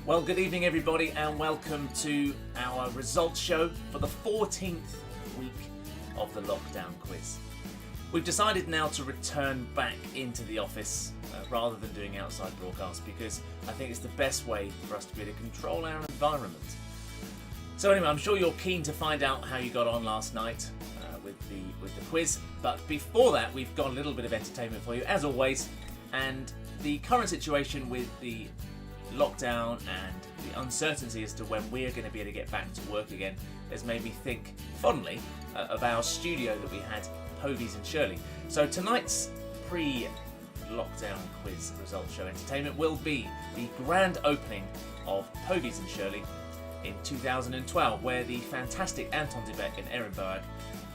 Well, good evening everybody and welcome to our results show for the 14th week of the lockdown quiz. We've decided now to return back into the office rather than doing outside broadcasts because I think it's the best way for us to be able to control our environment. So anyway, I'm sure you're keen to find out how you got on last night with the quiz, but before that we've got a little bit of entertainment for you as always, and the current situation with the lockdown and the uncertainty as to when we're going to be able to get back to work again has made me think fondly of our studio that we had, Poveys and Shirley. So tonight's pre-lockdown quiz results show entertainment will be the grand opening of Poveys and Shirley in 2012, where the fantastic Anton and Erin Boag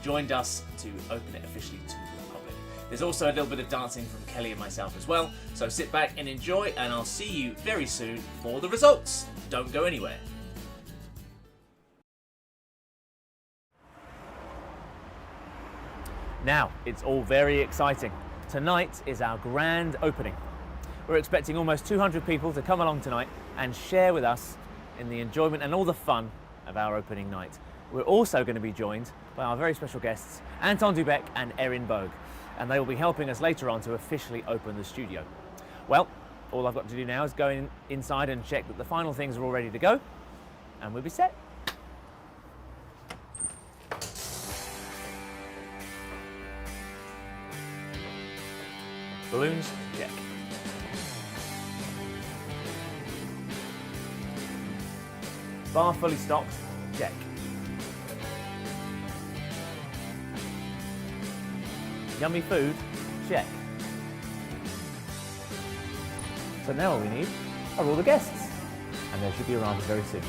joined us to open it officially to the public. There's also a little bit of dancing from Kelly and myself as well, so sit back and enjoy, and I'll see you very soon for the results. Don't go anywhere. Now, it's all very exciting. Tonight is our grand opening. We're expecting almost 200 people to come along tonight and share with us in the enjoyment and all the fun of our opening night. We're also going to be joined by our very special guests, Anton and Erin Boag, and they will be helping us later on to officially open the studio. Well, all I've got to do now is go inside and check that the final things are all ready to go, and we'll be set. Balloons, check. Bar fully stocked, check. Yummy food, check. So now all we need are all the guests, and they should be arriving very soon.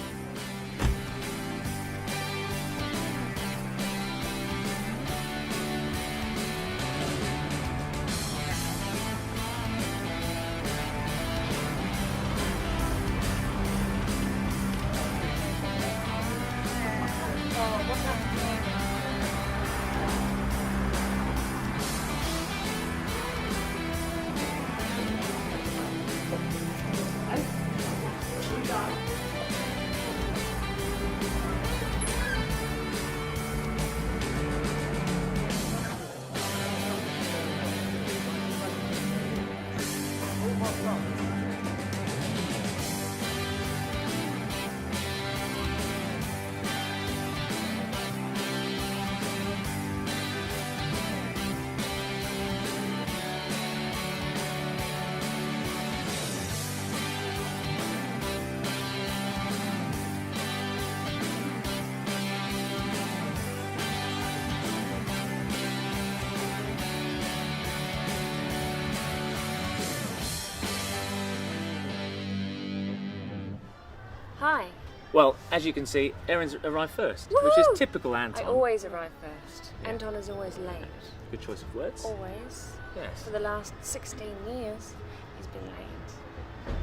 Hi. Well, as you can see, Erin's arrived first, Woohoo! which is typical Anton. I always arrive first. Yeah. Anton is always late. Good choice of words. Always. Yes. For the last 16 years, he's been late.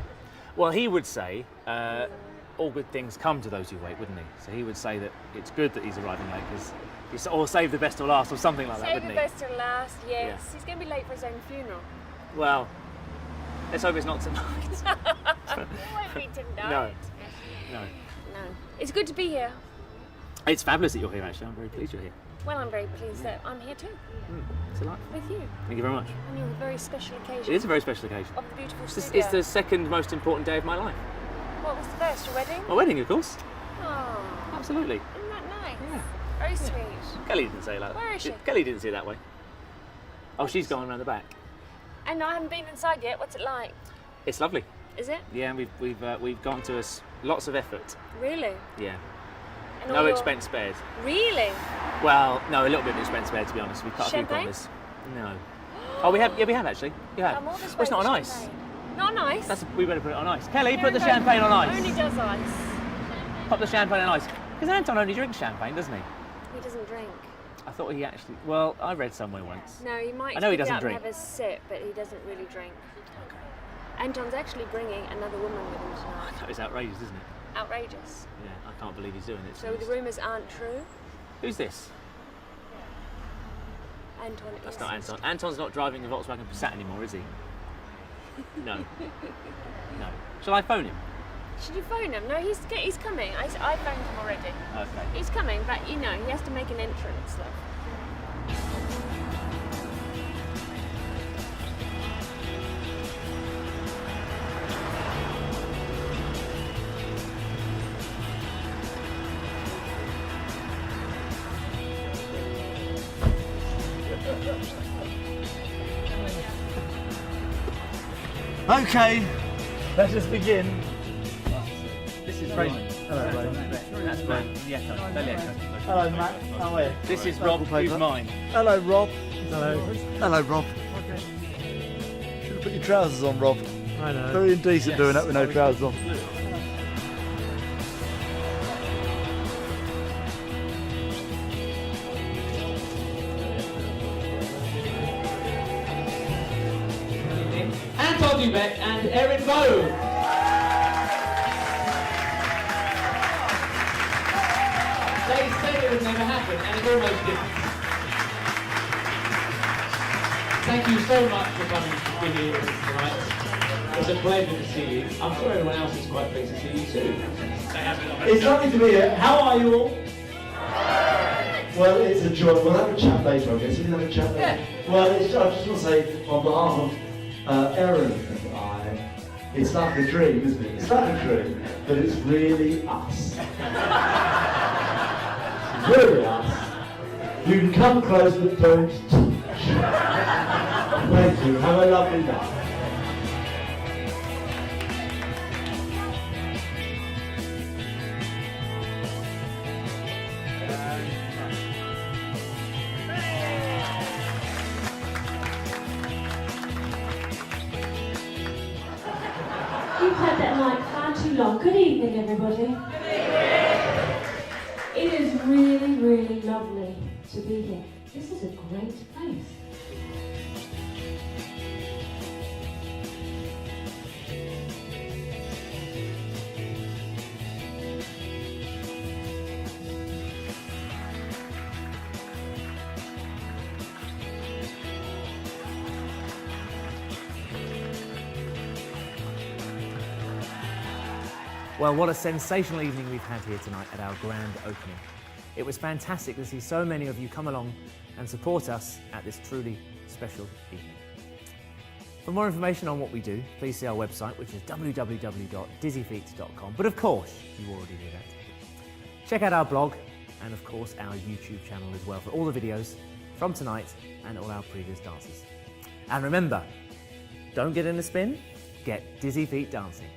Well, he would say all good things come to those who wait, wouldn't he? So he would say that it's good that he's arriving late because or save the best till last or something like that, wouldn't he? Save the best till last, yes. Yeah. He's going to be late for his own funeral. Well, let's hope it's not tonight. It won't be tonight. No. No. No. It's good to be here. It's fabulous that you're here, actually. I'm very pleased you're here. Well, I'm very pleased that I'm here too, It's a lot. with you. Thank you very much. On your very special occasion. It is a very special occasion. Of the beautiful It's studio. the second most important day of my life. What was the first? Your wedding? My wedding, of course. Oh, Absolutely. isn't that nice? Yeah. Very sweet. Kelly didn't say it like that. Where is she? Kelly didn't see it that way. Oh, she's gone around the back. And I haven't been inside yet. What's it like? It's lovely. Is it? Yeah, we've gone to us lots of effort. Really? Yeah. And No all your- expense spared. Really? Well, no, a little bit of expense spared, to be honest. We've cut a few Champagne? corners. No. Oh, we have. Yeah, we have actually. You have. Come all this Well, it's way not for on ice. champagne. Not on ice? We better put it on ice. Kelly, Here put the we go. champagne on ice. Only does ice. Pop the champagne on ice. Because Anton only drinks champagne, doesn't he? He doesn't drink. I thought he actually. Well, I read somewhere once. No, he might I know he pick it doesn't up drink. and have a sip, but he doesn't really drink. Anton's actually bringing another woman with him tonight. That is outrageous, isn't it? Outrageous. Yeah, I can't believe he's doing it. So the rumours aren't true. Who's this? Anton That's is. not Anton. Anton's not driving a Volkswagen Passat anymore, is he? No. No. Shall I phone him? Should you phone him? No, he's coming. I phoned him already. Okay. He's coming, but he has to make an entrance, love. Okay, let's just begin. This is Raymond. Hello, Raymond. That's Matt. Hello, Matt. How are you? This is Rob, who's mine. Hello, Rob. Hello. Hello, Rob. Should have put your trousers on, Rob. I know. Very indecent doing that with no trousers on. Anton, Beke and Erin, Boag. They said it would never happen, and it almost didn't. Thank you so much for coming to be here tonight. It's a pleasure to see you. I'm sure everyone else is quite pleased to see you too. It's lovely to be here. How are you all? Well, it's a joy. We'll have a chat later, I guess. We can have a chat later. Yeah. Well, I just want to say, on behalf of Erin and I, it's like a dream, isn't it? It's like a dream, but it's really us. It's really us. You can come close, but don't touch. Thank you. Have a lovely night. You've had that mic far too long. Good evening, everybody. It is really, really lovely to be here. This is a great place. Well, what a sensational evening we've had here tonight at our grand opening. It was fantastic to see so many of you come along and support us at this truly special evening. For more information on what we do, please see our website, which is www.dizzyfeet.com. But of course, you already knew that. Check out our blog and of course our YouTube channel as well for all the videos from tonight and all our previous dances. And remember, don't get in a spin, get dizzy feet dancing.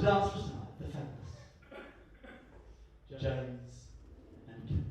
dancers tonight, the fabulous James and Kim.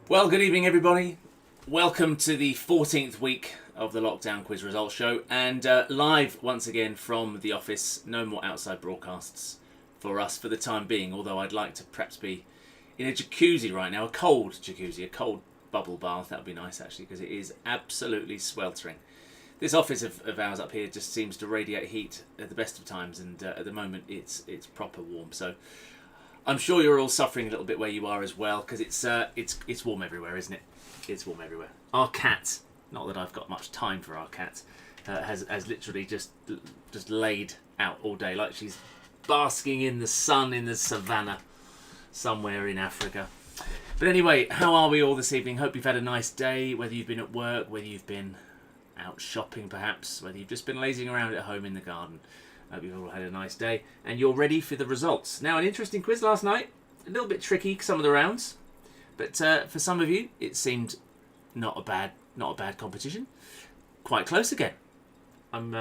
Well, good evening, everybody. Welcome to the 14th week of the Lockdown Quiz Results Show, and live once again from the office. No more outside broadcasts for us for the time being, although I'd like to perhaps be in a jacuzzi right now, a cold jacuzzi, a cold bubble bath. That would be nice, actually, because it is absolutely sweltering. This office of ours up here just seems to radiate heat at the best of times, and at the moment it's proper warm. So I'm sure you're all suffering a little bit where you are as well, because it's warm everywhere, isn't it? It's warm everywhere. Our cat, not that I've got much time for our cat, has literally just laid out all day, like she's basking in the sun in the savannah somewhere in Africa. But anyway, how are we all this evening? Hope you've had a nice day, whether you've been at work, whether you've been out shopping perhaps, whether you've just been lazing around at home in the garden. Hope you've all had a nice day and you're ready for the results. Now, an interesting quiz last night, a little bit tricky some of the rounds, but for some of you it seemed not a bad competition. Quite close again. I'm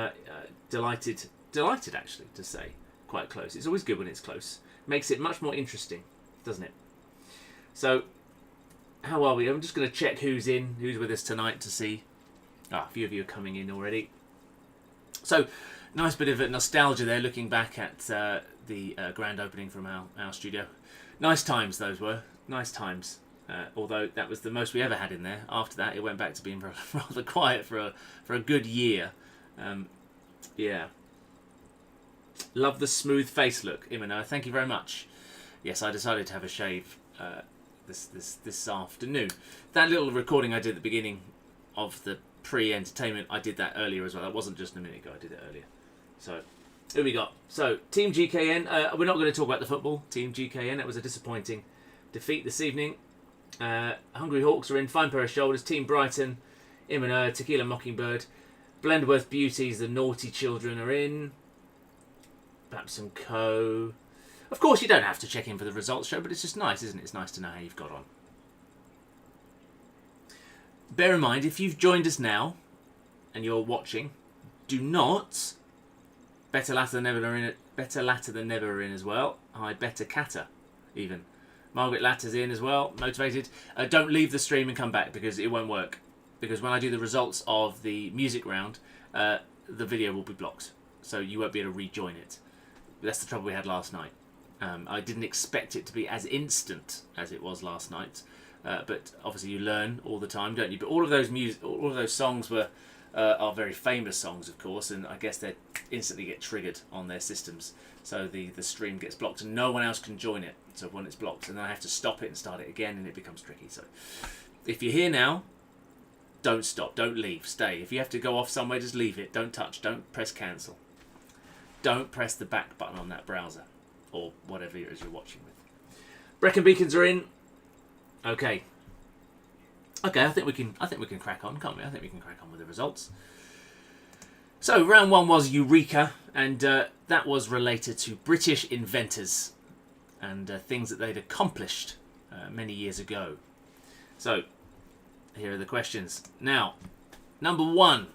delighted actually to say quite close. It's always good when it's close. Makes it much more interesting, doesn't it? So, how are we? I'm just going to check who's with us tonight to see. A few of you are coming in already. So, nice bit of nostalgia there, looking back at the grand opening from our studio. Nice times those were. Nice times. Although that was the most we ever had in there. After that, it went back to being rather quiet for a good year. Yeah. Love the smooth face look, Imano. Thank you very much. Yes, I decided to have a shave this afternoon. That little recording I did at the beginning of the pre-entertainment, I did that earlier as well. That wasn't just a minute ago, I did it earlier. So, who we got? So, Team GKN, we're not going to talk about the football. Team GKN, it was a disappointing defeat this evening. Hungry Hawks are in, fine pair of shoulders. Team Brighton, Imanur, Tequila Mockingbird. Blendworth Beauties, the Naughty Children are in. Babson Co. Of course, you don't have to check in for the results show, but it's just nice, isn't it? It's nice to know how you've got on. Bear in mind, if you've joined us now and you're watching, do not... Better latter than never are in it. Better latter than never are in as well. Hi, Better Catter, even. Margaret Latter's in as well, motivated. Don't leave the stream and come back because it won't work. Because when I do the results of the music round, the video will be blocked. So you won't be able to rejoin it. That's the trouble we had last night. I didn't expect it to be as instant as it was last night. But obviously you learn all the time, don't you? But all of those songs are very famous songs, of course, and I guess they instantly get triggered on their systems. So the stream gets blocked and no one else can join it. So when it's blocked, and then I have to stop it and start it again, and it becomes tricky. So if you're here now, don't stop, don't leave, stay. If you have to go off somewhere, just leave it. Don't touch, don't press cancel. Don't press the back button on that browser or whatever it is you're watching with. Brecon Beacons are in. Okay, I think we can crack on, can't we? I think we can crack on with the results. So round one was Eureka, and that was related to British inventors and things that they'd accomplished many years ago. So here are the questions. Now, number one,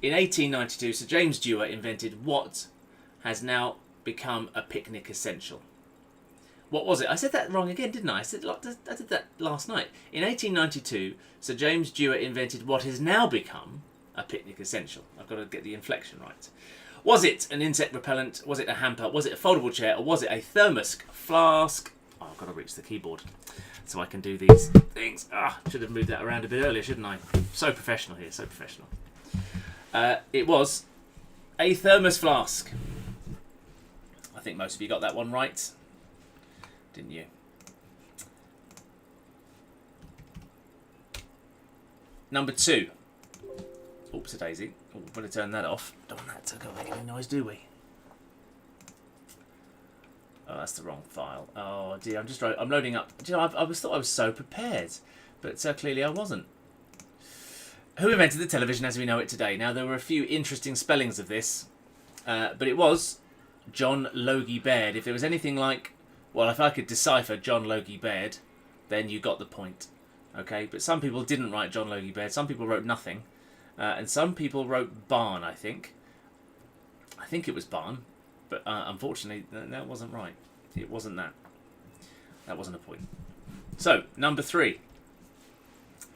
in 1892, Sir James Dewar invented what has now become a picnic essential. What was it? I said that wrong again, didn't I? I did that last night. In 1892, Sir James Dewar invented what has now become a picnic essential. I've got to get the inflection right. Was it an insect repellent? Was it a hamper? Was it a foldable chair? Or was it a thermos flask? Oh, I've got to reach the keyboard so I can do these things. Should have moved that around a bit earlier, shouldn't I? So professional here, so professional. It was a thermos flask. I think most of you got that one right. Didn't you? Number two. Oops, a daisy. Oh, better turn that off. Don't want that to go make any noise, do we? Oh, that's the wrong file. Oh dear, I'm loading up. Do you know, I thought I was so prepared, but clearly I wasn't. Who invented the television as we know it today? Now, there were a few interesting spellings of this, but it was John Logie Baird. If there was anything like, well, if I could decipher John Logie Baird, then you got the point. Okay, but some people didn't write John Logie Baird. Some people wrote nothing. And some people wrote Barn, I think. I think it was Barn. But unfortunately, that wasn't right. It wasn't that. That wasn't a point. So, number three.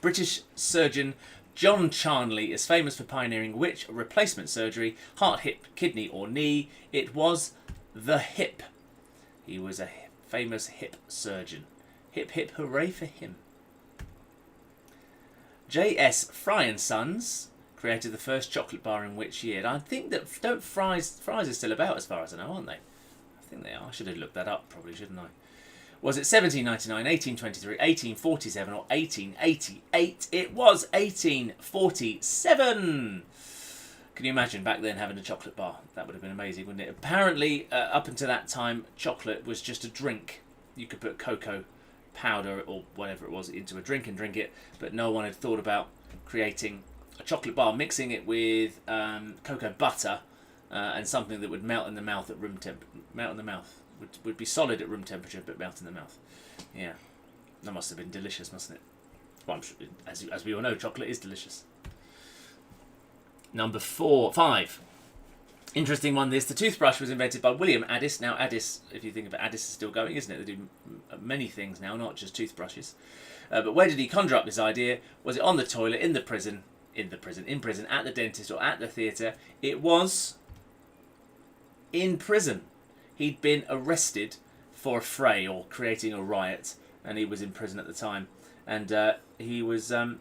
British surgeon John Charnley is famous for pioneering which replacement surgery? Heart, hip, kidney or knee? It was the hip. He was a famous hip surgeon. Hip, hip, hooray for him. J.S. Fry & Sons created the first chocolate bar in which year? And I think that Fry's are still about as far as I know, aren't they? I think they are. I should have looked that up, probably, shouldn't I? Was it 1799, 1823, 1847 or 1888? It was 1847! Can you imagine back then having a chocolate bar? That would have been amazing, wouldn't it? Apparently, up until that time, chocolate was just a drink. You could put cocoa powder or whatever it was into a drink and drink it, but no one had thought about creating a chocolate bar, mixing it with cocoa butter and something that would melt in the mouth at room temp. Melt in the mouth. Would be solid at room temperature, but melt in the mouth. Yeah, that must have been delicious, mustn't it? Well, I'm sure, as we all know, chocolate is delicious. Number 5. Interesting one, this. The toothbrush was invented by William Addis. Now, Addis, if you think of it, Addis is still going, isn't it? They do many things now, not just toothbrushes. But where did he conjure up this idea? Was it on the toilet, in prison, at the dentist, or at the theatre? It was in prison. He'd been arrested for a fray or creating a riot, and he was in prison at the time. And he was... a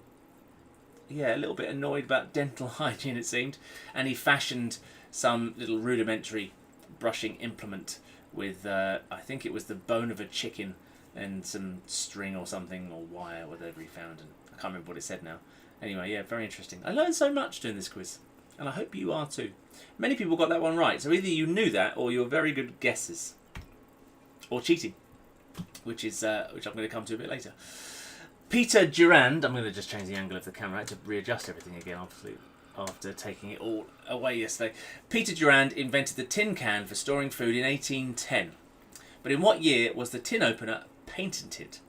little bit annoyed about dental hygiene, it seemed, and he fashioned some little rudimentary brushing implement with, I think it was the bone of a chicken and some string or something, or wire, whatever he found, and I can't remember what it said now. Anyway, yeah, very interesting. I learned so much doing this quiz, and I hope you are too. Many people got that one right, so either you knew that or you're very good guesses. Or cheating, which I'm going to come to a bit later. Peter Durand, I'm going to just change the angle of the camera to readjust everything again, obviously, after taking it all away yesterday. Peter Durand invented the tin can for storing food in 1810. But in what year was the tin opener patented?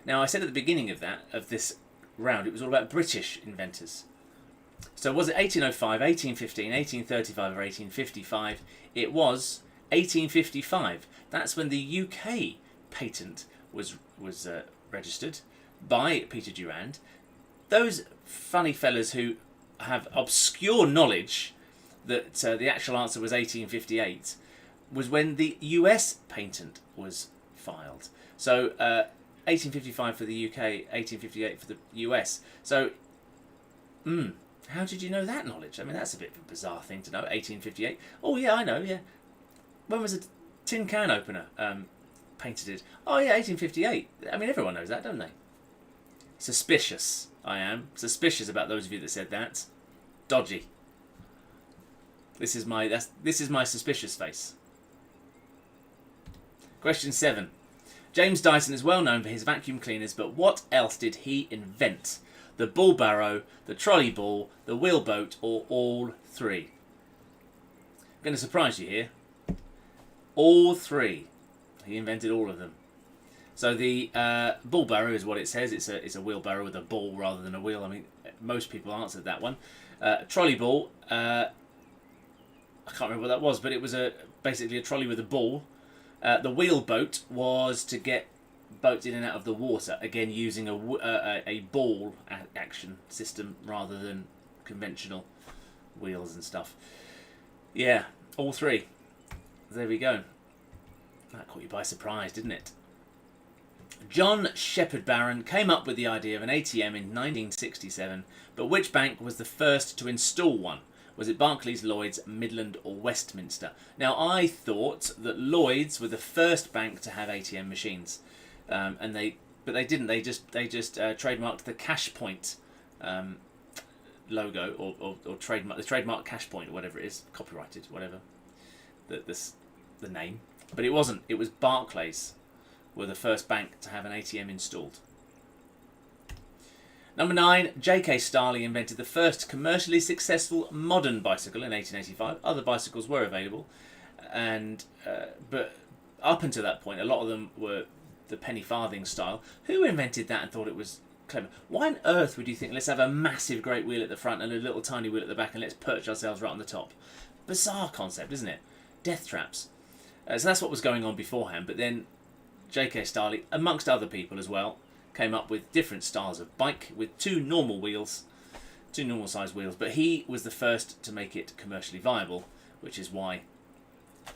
Now, I said at the beginning of this round, it was all about British inventors. So was it 1805, 1815, 1835 or 1855? It was 1855. That's when the UK patent was registered by Peter Durand. Those funny fellas who have obscure knowledge that the actual answer was 1858 was when the US patent was filed. So 1855 for the UK, 1858 for the US. So, how did you know that knowledge? I mean, that's a bit of a bizarre thing to know. 1858. Oh yeah, I know. Yeah, when was a tin can opener patented? Oh yeah, 1858. I mean, everyone knows that, don't they? Suspicious. I am suspicious about those of you that said that. Dodgy. This is my suspicious face. Question 7. James Dyson is well known for his vacuum cleaners, but what else did he invent? The bull barrow, the trolley ball, the wheelboat, or all three? I'm going to surprise you here. All three. He invented all of them. So the bull barrow is what it says. It's a wheelbarrow with a ball rather than a wheel. I mean, most people answered that one. Trolley ball. I can't remember what that was, but it was basically a trolley with a ball. The wheelboat was to get boats in and out of the water, again using a ball action system rather than conventional wheels and stuff. Yeah, all three. There we go. That caught you by surprise, didn't it? John Shepherd Barron came up with the idea of an ATM in 1967, but which bank was the first to install one? Was it Barclays, Lloyds, Midland or Westminster? Now, I thought that Lloyds were the first bank to have ATM machines, but they didn't. They just trademarked the Cash Point logo or trademark the trademark Cash Point or whatever it is, copyrighted, whatever the name. But it wasn't. It was Barclays were the first bank to have an ATM installed. Number 9, J.K. Starley invented the first commercially successful modern bicycle in 1885. Other bicycles were available, but up until that point, a lot of them were the penny farthing style. Who invented that and thought it was clever? Why on earth would you think, let's have a massive great wheel at the front and a little tiny wheel at the back and let's perch ourselves right on the top? Bizarre concept, isn't it? Death traps. So that's what was going on beforehand, but then J.K. Starley, amongst other people as well, came up with different styles of bike with two normal sized wheels, but he was the first to make it commercially viable, which is why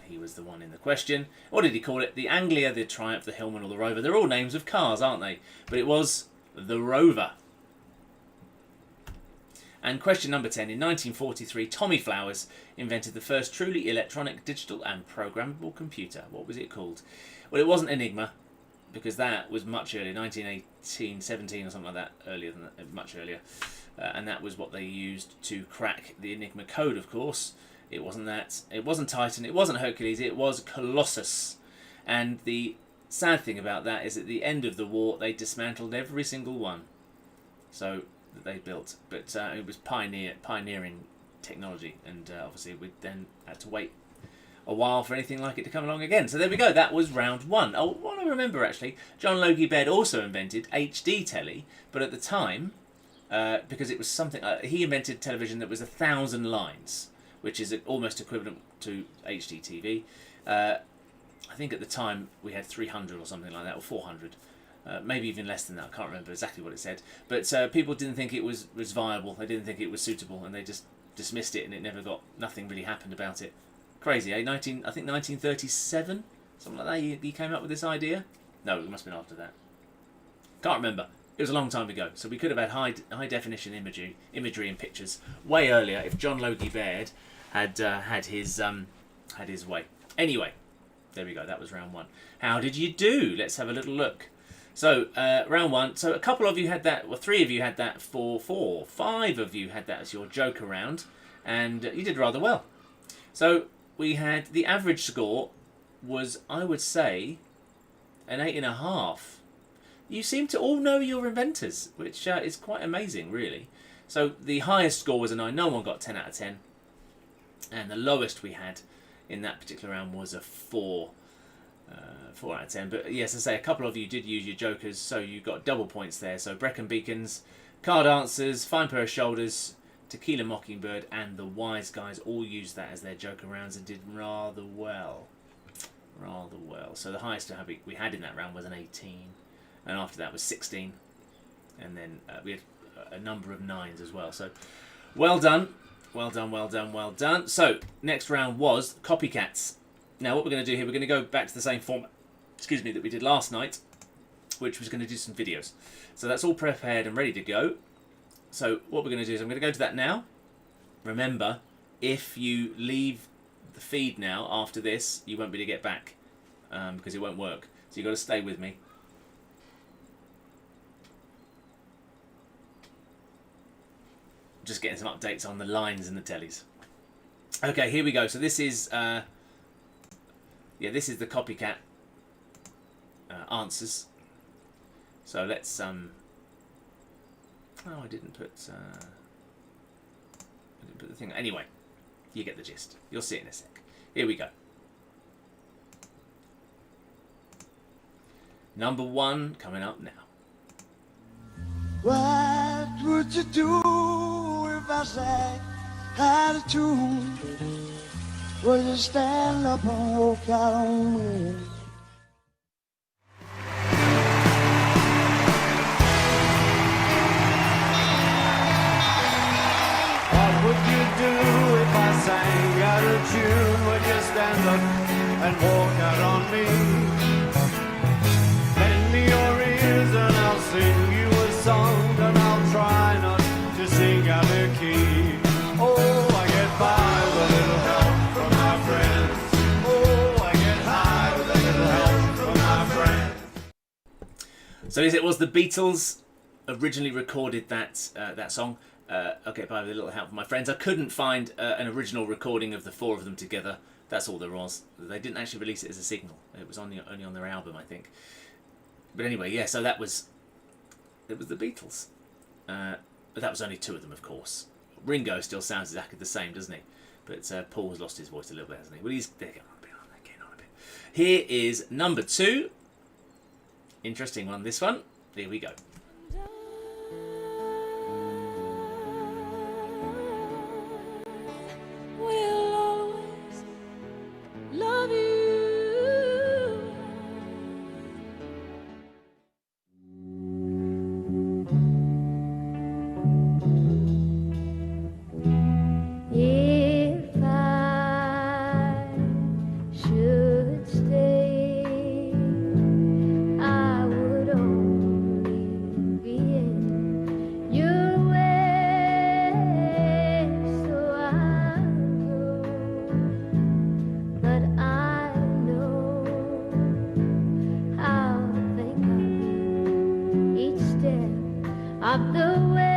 he was the one in the question. What did he call it? The Anglia, the Triumph, the Hillman or the Rover. They're all names of cars, aren't they? But it was the Rover. And question number 10. In 1943, Tommy Flowers invented the first truly electronic, digital and programmable computer. What was it called? Well, it wasn't Enigma, because that was much earlier, 1918, 17 or something like that, earlier than that, much earlier. And that was what they used to crack the Enigma code, of course. It wasn't that. It wasn't Titan. It wasn't Hercules. It was Colossus. And the sad thing about that is at the end of the war, they dismantled every single one. So that they built. But it was pioneering technology. And obviously we then had to wait a while for anything like it to come along again. So there we go. That was round 1. Oh, what I remember actually, John Logie Baird also invented HD telly. But at the time, because it was something... he invented television that was 1,000 lines, which is almost equivalent to HD TV. I think at the time we had 300 or something like that, or 400. Maybe even less than that. I can't remember exactly what it said. But people didn't think it was viable. They didn't think it was suitable, and they just dismissed it, and nothing really happened about it. Crazy, eh? I think 1937, something like that. He came up with this idea. No, it must have been after that. Can't remember. It was a long time ago, so we could have had high definition imagery and pictures way earlier if John Logie Baird had his way. Anyway, there we go. That was round 1. How did you do? Let's have a little look. So, round one. So, a couple of you had that, well, 3 of you had that for 4. 5 of you had that as your joker round, and you did rather well. So, we had the average score was, I would say, an 8.5. You seem to all know your inventors, which is quite amazing, really. So, the highest score was a 9. No one got 10 out of 10. And the lowest we had in that particular round was a 4. 4 out of 10. But yes, as I say, a couple of you did use your jokers, so you got double points there. So Brecon Beacons, Card Answers, Fine Pair of Shoulders, Tequila Mockingbird, and the Wise Guys all used that as their joker rounds and did rather well. Rather well. So the highest we had in that round was an 18. And after that was 16. And then we had a number of 9s as well. So well done. Well done, well done, well done. So next round was Copycats. Now what we're going to do here, we're going to go back to the same format, that we did last night, which was going to do some videos. So that's all prepared and ready to go. So what we're going to do is I'm going to go to that now. Remember, if you leave the feed now after this, you won't be able to get back because it won't work. So you've got to stay with me. Just getting some updates on the lines and the tellies. Okay, here we go. So this is this is the Copycat answers. So let's oh, I didn't put the thing. Anyway, you get the gist. You'll see it in a sec. Here we go. Number 1 coming up now. What would you do if I sang out of tune? Would you stand up and walk out on me? What would you do if I sang out of tune? Would you stand up and walk out on me? Lend me your ears and I'll sing you a song, and I'll try not to sing out of key. Oh, I get by with a little help from my friends. Oh, I get high with a little help from my friends. So it was the Beatles originally recorded that that song. Okay, by with a little help from my friends. I couldn't find an original recording of the 4 of them together. That's all there was. They didn't actually release it as a single. It was only on their album, I think. But anyway, yeah. So it was the Beatles. But that was only 2 of them, of course. Ringo still sounds exactly the same, doesn't he? But Paul has lost his voice a little bit, hasn't he? Well, they're getting on a bit, aren't they? Getting on a bit. Here is number 2. Interesting one, this one. Here we go. We'll always love you. If I should stay, I would only be in your way, so I'll go. But I know I'll think of you each step of the way.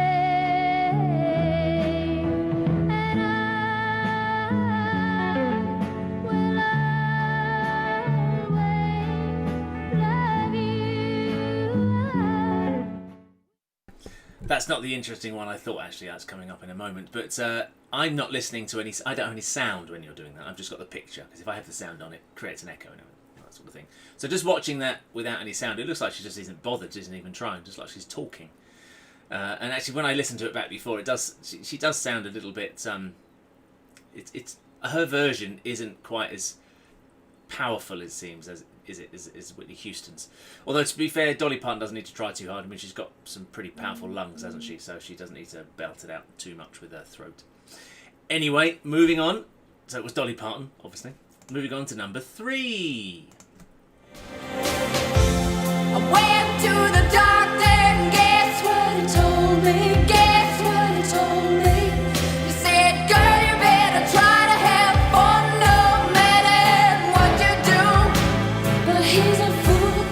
And I will always love you. That's not the interesting one I thought, actually. That's coming up in a moment. But I'm not listening to any... I don't have any sound when you're doing that. I've just got the picture. Because if I have the sound on, it creates an echo and that sort of thing. So just watching that without any sound, it looks like she just isn't bothered, isn't even trying. Just like she's talking. And actually, when I listened to it back before, it does. She does sound a little bit. It's her version isn't quite as powerful, it seems, as Whitney Houston's. Although to be fair, Dolly Parton doesn't need to try too hard. I mean, she's got some pretty powerful lungs, hasn't she? So she doesn't need to belt it out too much with her throat. Anyway, moving on. So it was Dolly Parton, obviously. Moving on to number 3. I went to the doctor and guess what he told me? Guess what he told me? He said, girl, you better try to have fun no matter what you do. But he's a fool.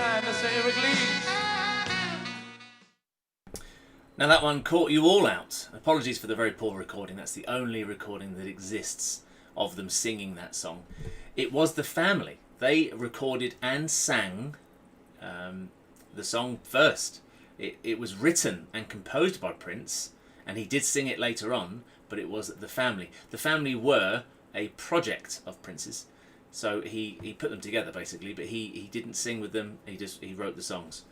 time to say release. Now that one caught you all out. Apologies for the very poor recording. That's the only recording that exists of them singing that song. It was the family. They recorded and sang the song first. It was written and composed by Prince, and he did sing it later on, but it was the family. The family were a project of Prince's, so he put them together basically, but he didn't sing with them. He wrote the songs.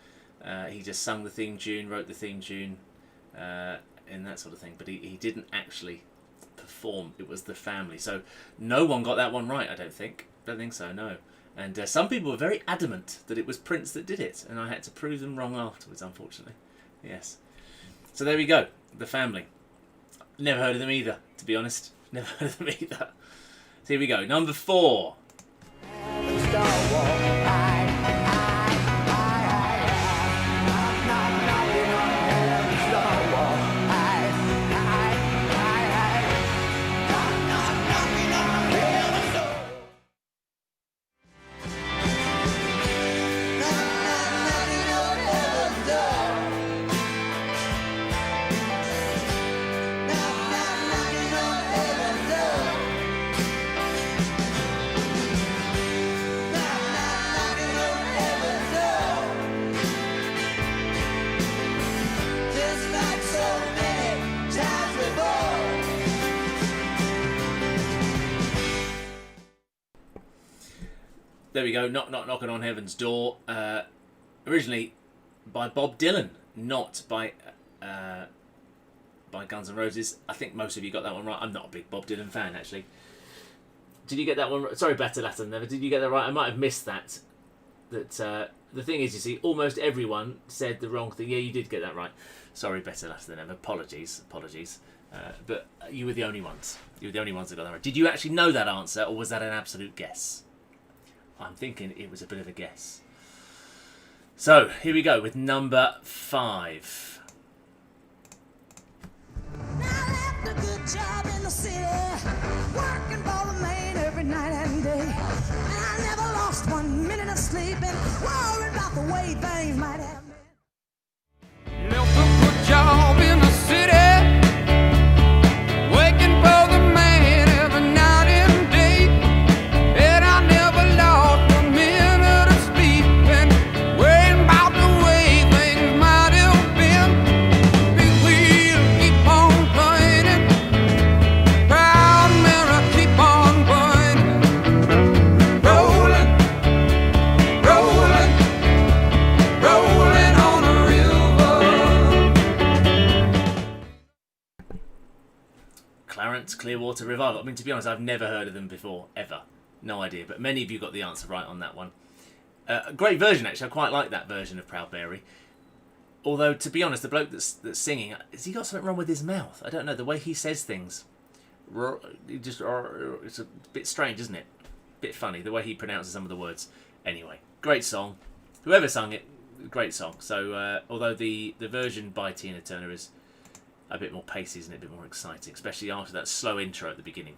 He just sung the theme tune, wrote the theme tune, and that sort of thing. But he didn't actually perform. It was the family. So no one got that one right. I don't think so. No. And some people were very adamant that it was Prince that did it, and I had to prove them wrong afterwards, unfortunately. Yes. So there we go. The family. Never heard of them either, to be honest. Never heard of them either. So here we go. Number 4. There we go, knocking on heaven's door. Originally by Bob Dylan, not by Guns N' Roses. I think most of you got that one right. I'm not a big Bob Dylan fan, actually. Did you get that one right? Sorry, Better Latter Than Never. Did you get that right? I might have missed that. The thing is, you see, almost everyone said the wrong thing. Yeah, you did get that right. Sorry, Better Latter Than Never. Apologies. But you were the only ones. You were the only ones that got that right. Did you actually know that answer, or was that an absolute guess? I'm thinking it was a bit of a guess. So, here we go with number 5. I left a good job in the city, working for the man every night and day. And I never lost 1 minute of sleep and worried about the way things might have been. Left a good job in the city, working for the man every night and day. And I never lost 1 minute of sleep and worrying about the way things might have been. Big wheel keep on turning, proud mirror keep on burning, rolling, rolling, rolling on a river. Clarence Clearwater Revival. I mean, to be honest, I've never heard of them before, ever. No idea, but many of you got the answer right on that one. A great version, actually. I quite like that version of Proud Mary. Although, to be honest, the bloke that's singing, has he got something wrong with his mouth? I don't know. The way he says things, it's a bit strange, isn't it? Bit funny, the way he pronounces some of the words. Anyway, great song. Whoever sung it, great song. So, although the version by Tina Turner is a bit more pacey, isn't it? A bit more exciting, especially after that slow intro at the beginning.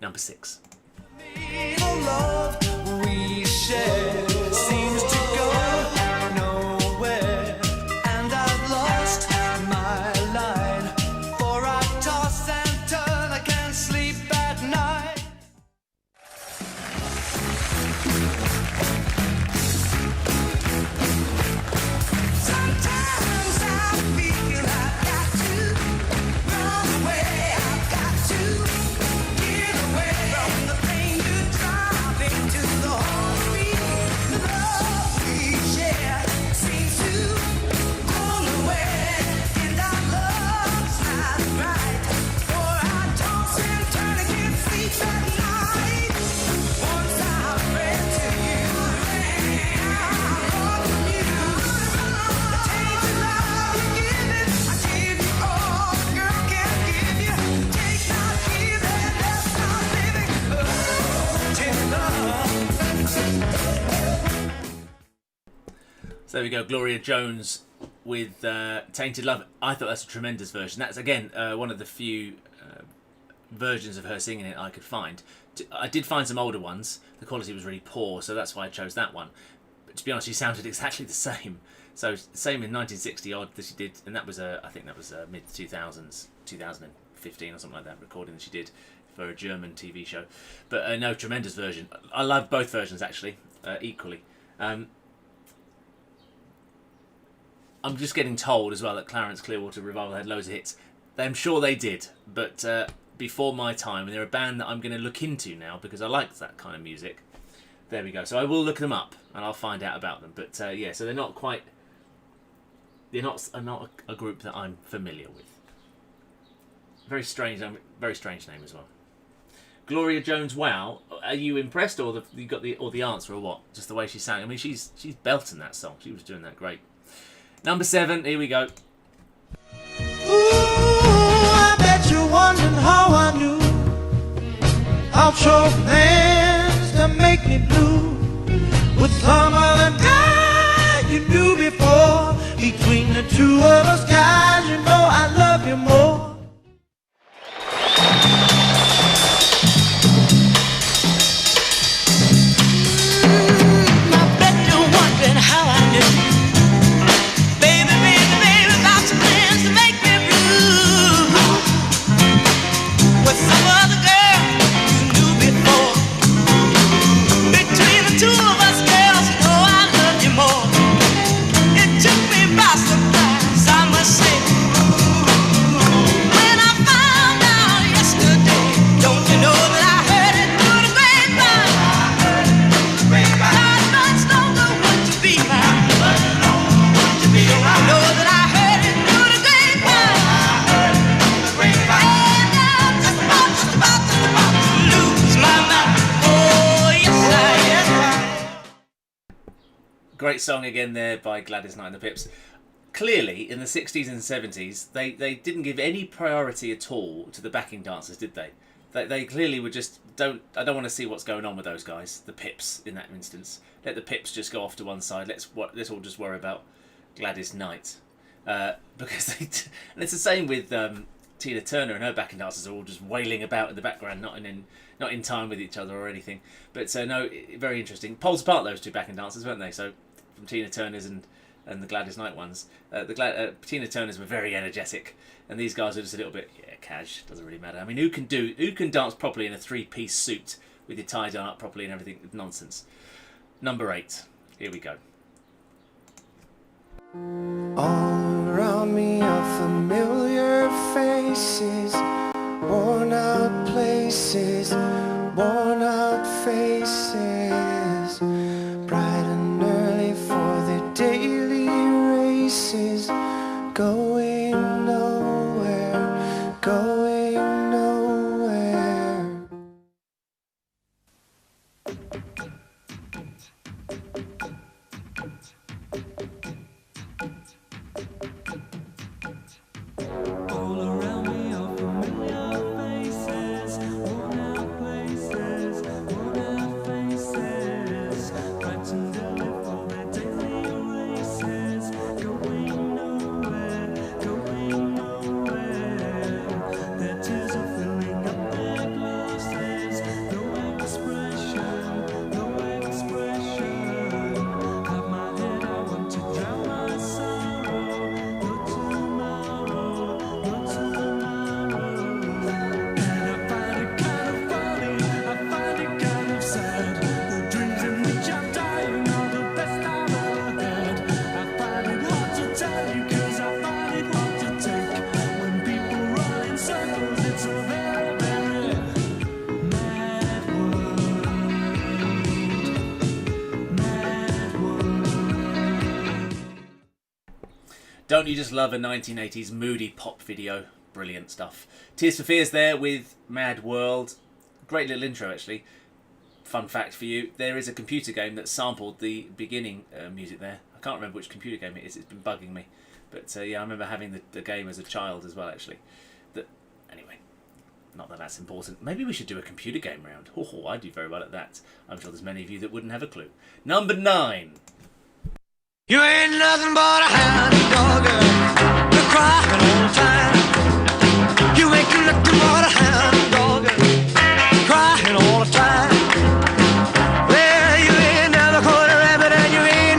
Number 6. Love we share seems to go nowhere, and I've lost my line, for I toss and turn, I can't sleep at night. Sometimes I feel I've got to run away. I've got to get away from the pain you drive into the heart of me. The love we share seems to go nowhere, and our love's not right. For I toss and turn, I can't sleep at night. Once I read to you, I wrote to you. The tainted love you give it, I give you all a girl can give you. Take not, give it, that's not living. Oh, tainted love. So there we go, Gloria Jones with Tainted Love. I thought that's a tremendous version. That's, again, one of the few versions of her singing it I could find. I did find some older ones. The quality was really poor, so that's why I chose that one. But to be honest, she sounded exactly the same. So same in 1960 odd that she did, and that was I think that was mid 2000s, 2015 or something like that, recording that she did for a German TV show. But no, tremendous version. I love both versions actually, equally. I'm just getting told as well that Clarence Clearwater Revival had loads of hits. I'm sure they did, but before my time, and they're a band that I'm going to look into now because I like that kind of music. There we go. So I will look them up and I'll find out about them. But yeah, so they're not a group that I'm familiar with. Very strange name as well. Gloria Jones, wow. Are you impressed, or you got the answer, or what? Just the way she sang. I mean, she's belting that song. She was doing that great. Number 7. Here we go. Ooh, I bet you're wondering how I knew I'll show plans to make me blue with some other guy you knew before. Between the two of us guys, you know I love you more. I bet you're wondering how I knew. Baby, baby, baby, got some plans to make me blue with some other girl you knew before. Between the two of us girls, you know I love you more. It took me by surprise, I must say, when I found out yesterday. Don't you know that I heard it through the grapevine? God knows no good what to be mine. Don't you know that I heard it through the grapevine? And I'm just about to lose my mind. Oh, yes I am. Great song again there by Gladys Knight and the Pips. Clearly, in the 60s and 70s, they didn't give any priority at all to the backing dancers, did they? They clearly were just, I don't want to see what's going on with those guys, the Pips in that instance. Let the Pips just go off to one side. Let's all just worry about Gladys Knight. Because and it's the same with Tina Turner, and her backing dancers are all just wailing about in the background, not in time with each other or anything. But no, very interesting. Poles apart, those two backing dancers, weren't they? So from Tina Turner's and the Gladys Knight ones. Tina Turner's were very energetic, and these guys are just a little bit cash. Doesn't really matter. I mean, who can dance properly in a 3-piece suit with your tie done up properly and everything? Nonsense. Number 8. Here we go. All around me are familiar faces, worn out places, worn out faces, bright and early for the daily races, going nowhere, going nowhere. All around me are familiar faces, worn out places, worn out faces, bright and early for their daily races, going nowhere, going nowhere. Their tears are filling up their glasses, no expression, no expression. Have my head, I want to drown my sorrow, no tomorrow, no tomorrow. And I find it kind of funny, I find it kind of sad. The dreams in which I'm dying are the best I've ever had. I find it hard to tell you, 'cause I find it hard to take. When people run in circles, it's a very, very mad world. Mad world. Don't you just love a 1980s moody pop video? Brilliant stuff. Tears for Fears there with Mad World. Great little intro, actually. Fun fact for you, there is a computer game that sampled the beginning music there. I can't remember which computer game it is, it's been bugging me. But yeah, I remember having the game as a child as well, actually. Anyway, not that that's important. Maybe we should do a computer game round. Oh, I'd do very well at that. I'm sure there's many of you that wouldn't have a clue. Number 9. You ain't nothing but a hound dog, you're crying all the time. You ain't nothing but a hound dog, crying all the time. Well, you ain't never caught a rabbit and you ain't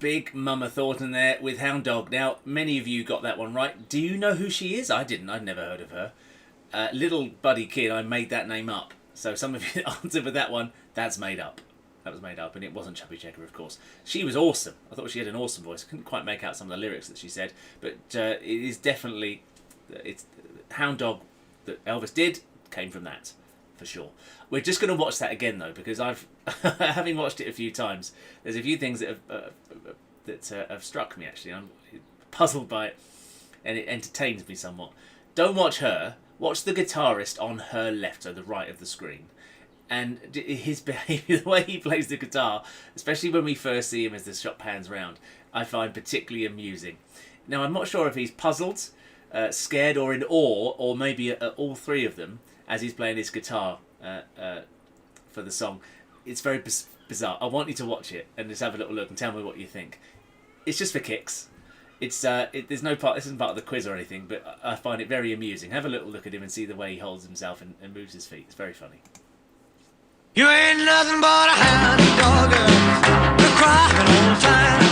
Big Mama Thornton there with Hound Dog. Now, many of you got that one right. Do you know who she is? I didn't. I'd never heard of her. Little Buddy Kid, I made that name up. So some of you answered with that one. That's made up. That was made up, and it wasn't Chubby Checker, of course. She was awesome. I thought she had an awesome voice. I couldn't quite make out some of the lyrics that she said, but it is definitely... It's Hound Dog that Elvis did came from that, for sure. We're just going to watch that again, though, because I've... having watched it a few times, there's a few things that have struck me, actually. I'm puzzled by it, and it entertains me somewhat. Don't watch her. Watch the guitarist on her left, so the right of the screen. And his behaviour, the way he plays the guitar, especially when we first see him as the shot pans round, I find particularly amusing. Now, I'm not sure if he's puzzled, scared, or in awe, or maybe all three of them, as he's playing his guitar for the song. It's very bizarre. I want you to watch it and just have a little look and tell me what you think. It's just for kicks. There's no part. This isn't part of the quiz or anything, but I find it very amusing. Have a little look at him and see the way he holds himself and moves his feet. It's very funny. You ain't nothing but a hound dog, you're crying all the time.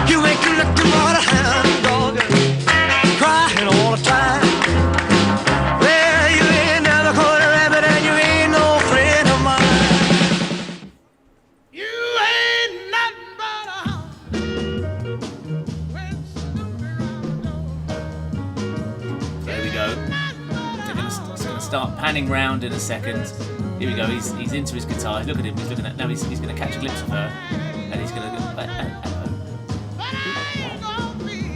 You ain't nothing but a hound dog, crying all the time. Well, you ain't never caught a rabbit and you ain't no friend of mine. You ain't nothing but a hound. There we go. It's going to start panning round in a second. Here we go, he's into his guitar, look at him, he's looking at, now he's going to catch a glimpse of her, and he's going to go,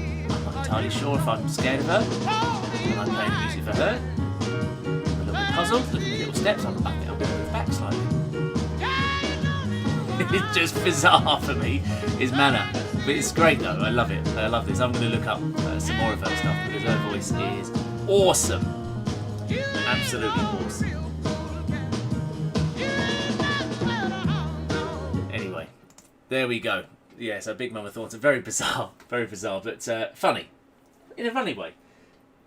I'm not entirely sure if I'm scared of her, and I'm playing the music for her, I'm a little bit puzzled, looking at the little steps, I think I'm going to move back slightly. It's just bizarre for me, his manner, but it's great though, I love it, I love this. I'm going to look up some more of her stuff, because her voice is awesome, absolutely awesome. There we go. Yeah, so Big Mama Thornton. Very bizarre, but funny. In a funny way.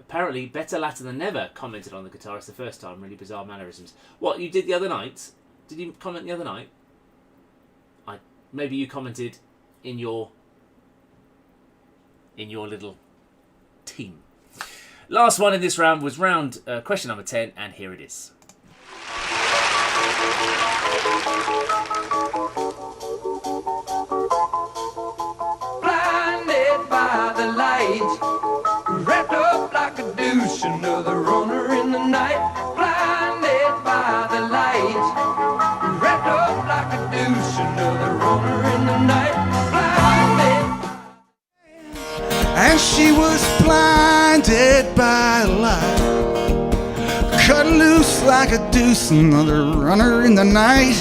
Apparently, better latter than never commented on the guitarist the first time. Really bizarre mannerisms. What, you did the other night? Did you comment the other night? Maybe you commented in your little team. Last one in this round was question number 10, and here it is. By the light, wrapped up like a douche, another runner in the night. Blinded by the light, wrapped up like a douche, another runner in the night. Blinded. And she was blinded by the light, cut loose like a deuce, another runner in the night.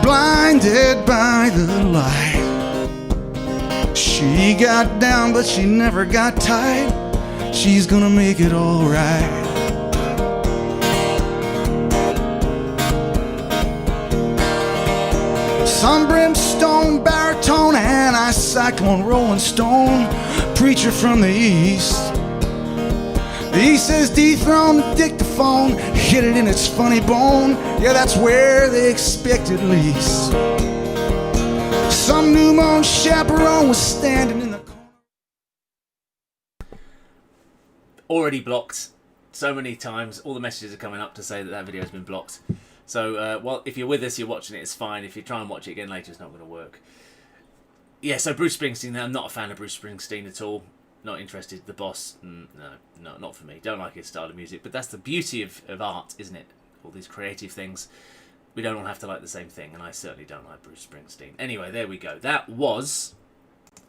Blinded by the light. She got down, but she never got tight. She's gonna make it all right. Sun, brimstone, baritone, anti-cyclone, rolling stone, preacher from the east. He says dethrone the dictaphone, hit it in its funny bone. Yeah, that's where they expect it least. Some new moon chaperone was standing in the corner. Already blocked so many times. All the messages are coming up to say that video has been blocked. So, well, if you're with us, you're watching it, it's fine. If you try and watch it again later, it's not going to work. Yeah, so Bruce Springsteen, I'm not a fan of Bruce Springsteen at all. Not interested. The Boss, no, not for me. Don't like his style of music. But that's the beauty of art, isn't it? All these creative things. We don't all have to like the same thing, and I certainly don't like Bruce Springsteen. Anyway, there we go. That was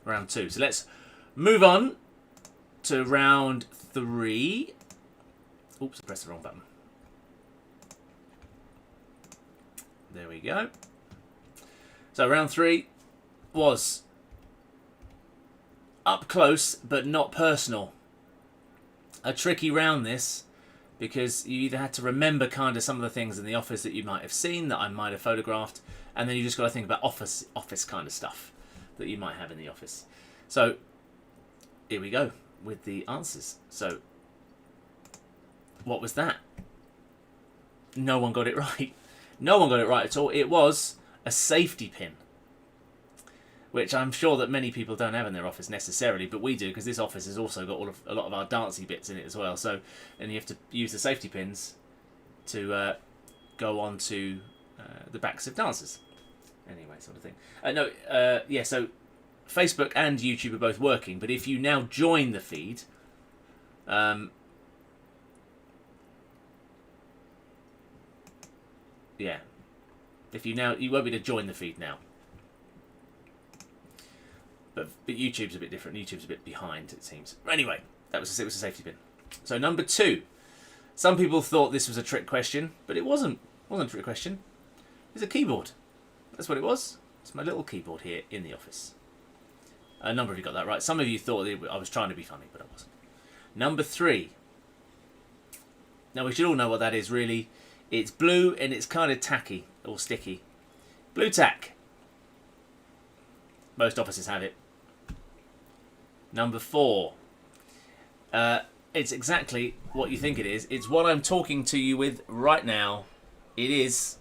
round 2. So let's move on to round 3. Oops, I pressed the wrong button. There we go. So round 3 was up close, but not personal. A tricky round, this. Because you either had to remember kind of some of the things in the office that you might have seen, that I might have photographed, and then you just got to think about office kind of stuff that you might have in the office. So here we go with the answers. So what was that? No one got it right. No one got it right at all. It was a safety pin. which I'm sure that many people don't have in their office necessarily, but we do, because this office has also got a lot of our dancey bits in it as well. So, and you have to use the safety pins to go on to the backs of dancers. Anyway, sort of thing. Yeah, so Facebook and YouTube are both working, but if you now join the feed, yeah, if you won't be able to join the feed now. But YouTube's a bit different. YouTube's a bit behind, it seems. Anyway, it was a safety pin. So number 2. Some people thought this was a trick question, but it wasn't. It wasn't a trick question. It's a keyboard. That's what it was. It's my little keyboard here in the office. A number of you got that right. Some of you thought I was trying to be funny, but I wasn't. Number 3. Now we should all know what that is, really. It's blue and it's kind of tacky or sticky. Blue tack. Most offices have it. Number 4. It's exactly what you think it is. It's what I'm talking to you with right now. It is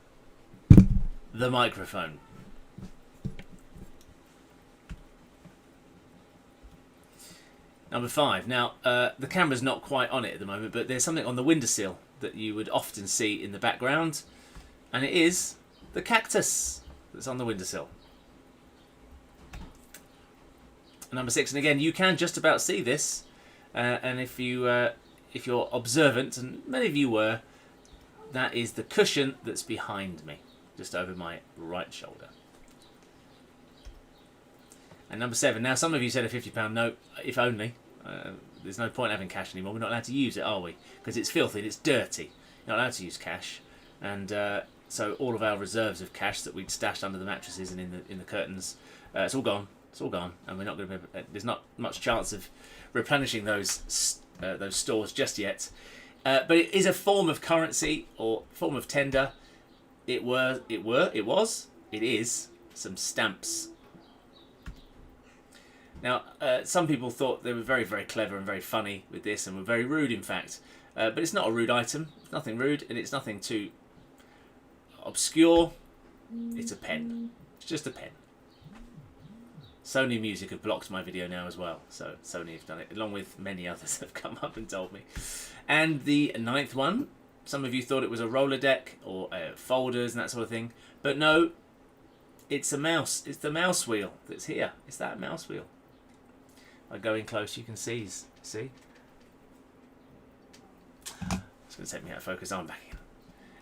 the microphone. Number 5. Now, the camera's not quite on it at the moment, but there's something on the windowsill that you would often see in the background, and it is the cactus that's on the windowsill. Number 6, and again, you can just about see this, and if you're observant, and many of you were, that is the cushion that's behind me, just over my right shoulder. And number 7, now some of you said a £50 note, if only. There's no point having cash anymore. We're not allowed to use it, are we? Because it's filthy and it's dirty. You're not allowed to use cash. And so all of our reserves of cash that we'd stashed under the mattresses and in the curtains, it's all gone. It's all gone, and we're not going to. There's not much chance of replenishing those stores just yet. But it is a form of currency or form of tender. It is some stamps. Now, some people thought they were very, very clever and very funny with this, and were very rude, in fact. But it's not a rude item. It's nothing rude, and it's nothing too obscure. It's a pen. It's just a pen. Sony Music have blocked my video now as well, so Sony have done it, along with many others that have come up and told me. And the 9th one, some of you thought it was a roller deck or folders and that sort of thing, but no, it's a mouse. It's the mouse wheel that's here. It's that mouse wheel. By going close, you can see. See? It's going to take me out of focus. I'm back in.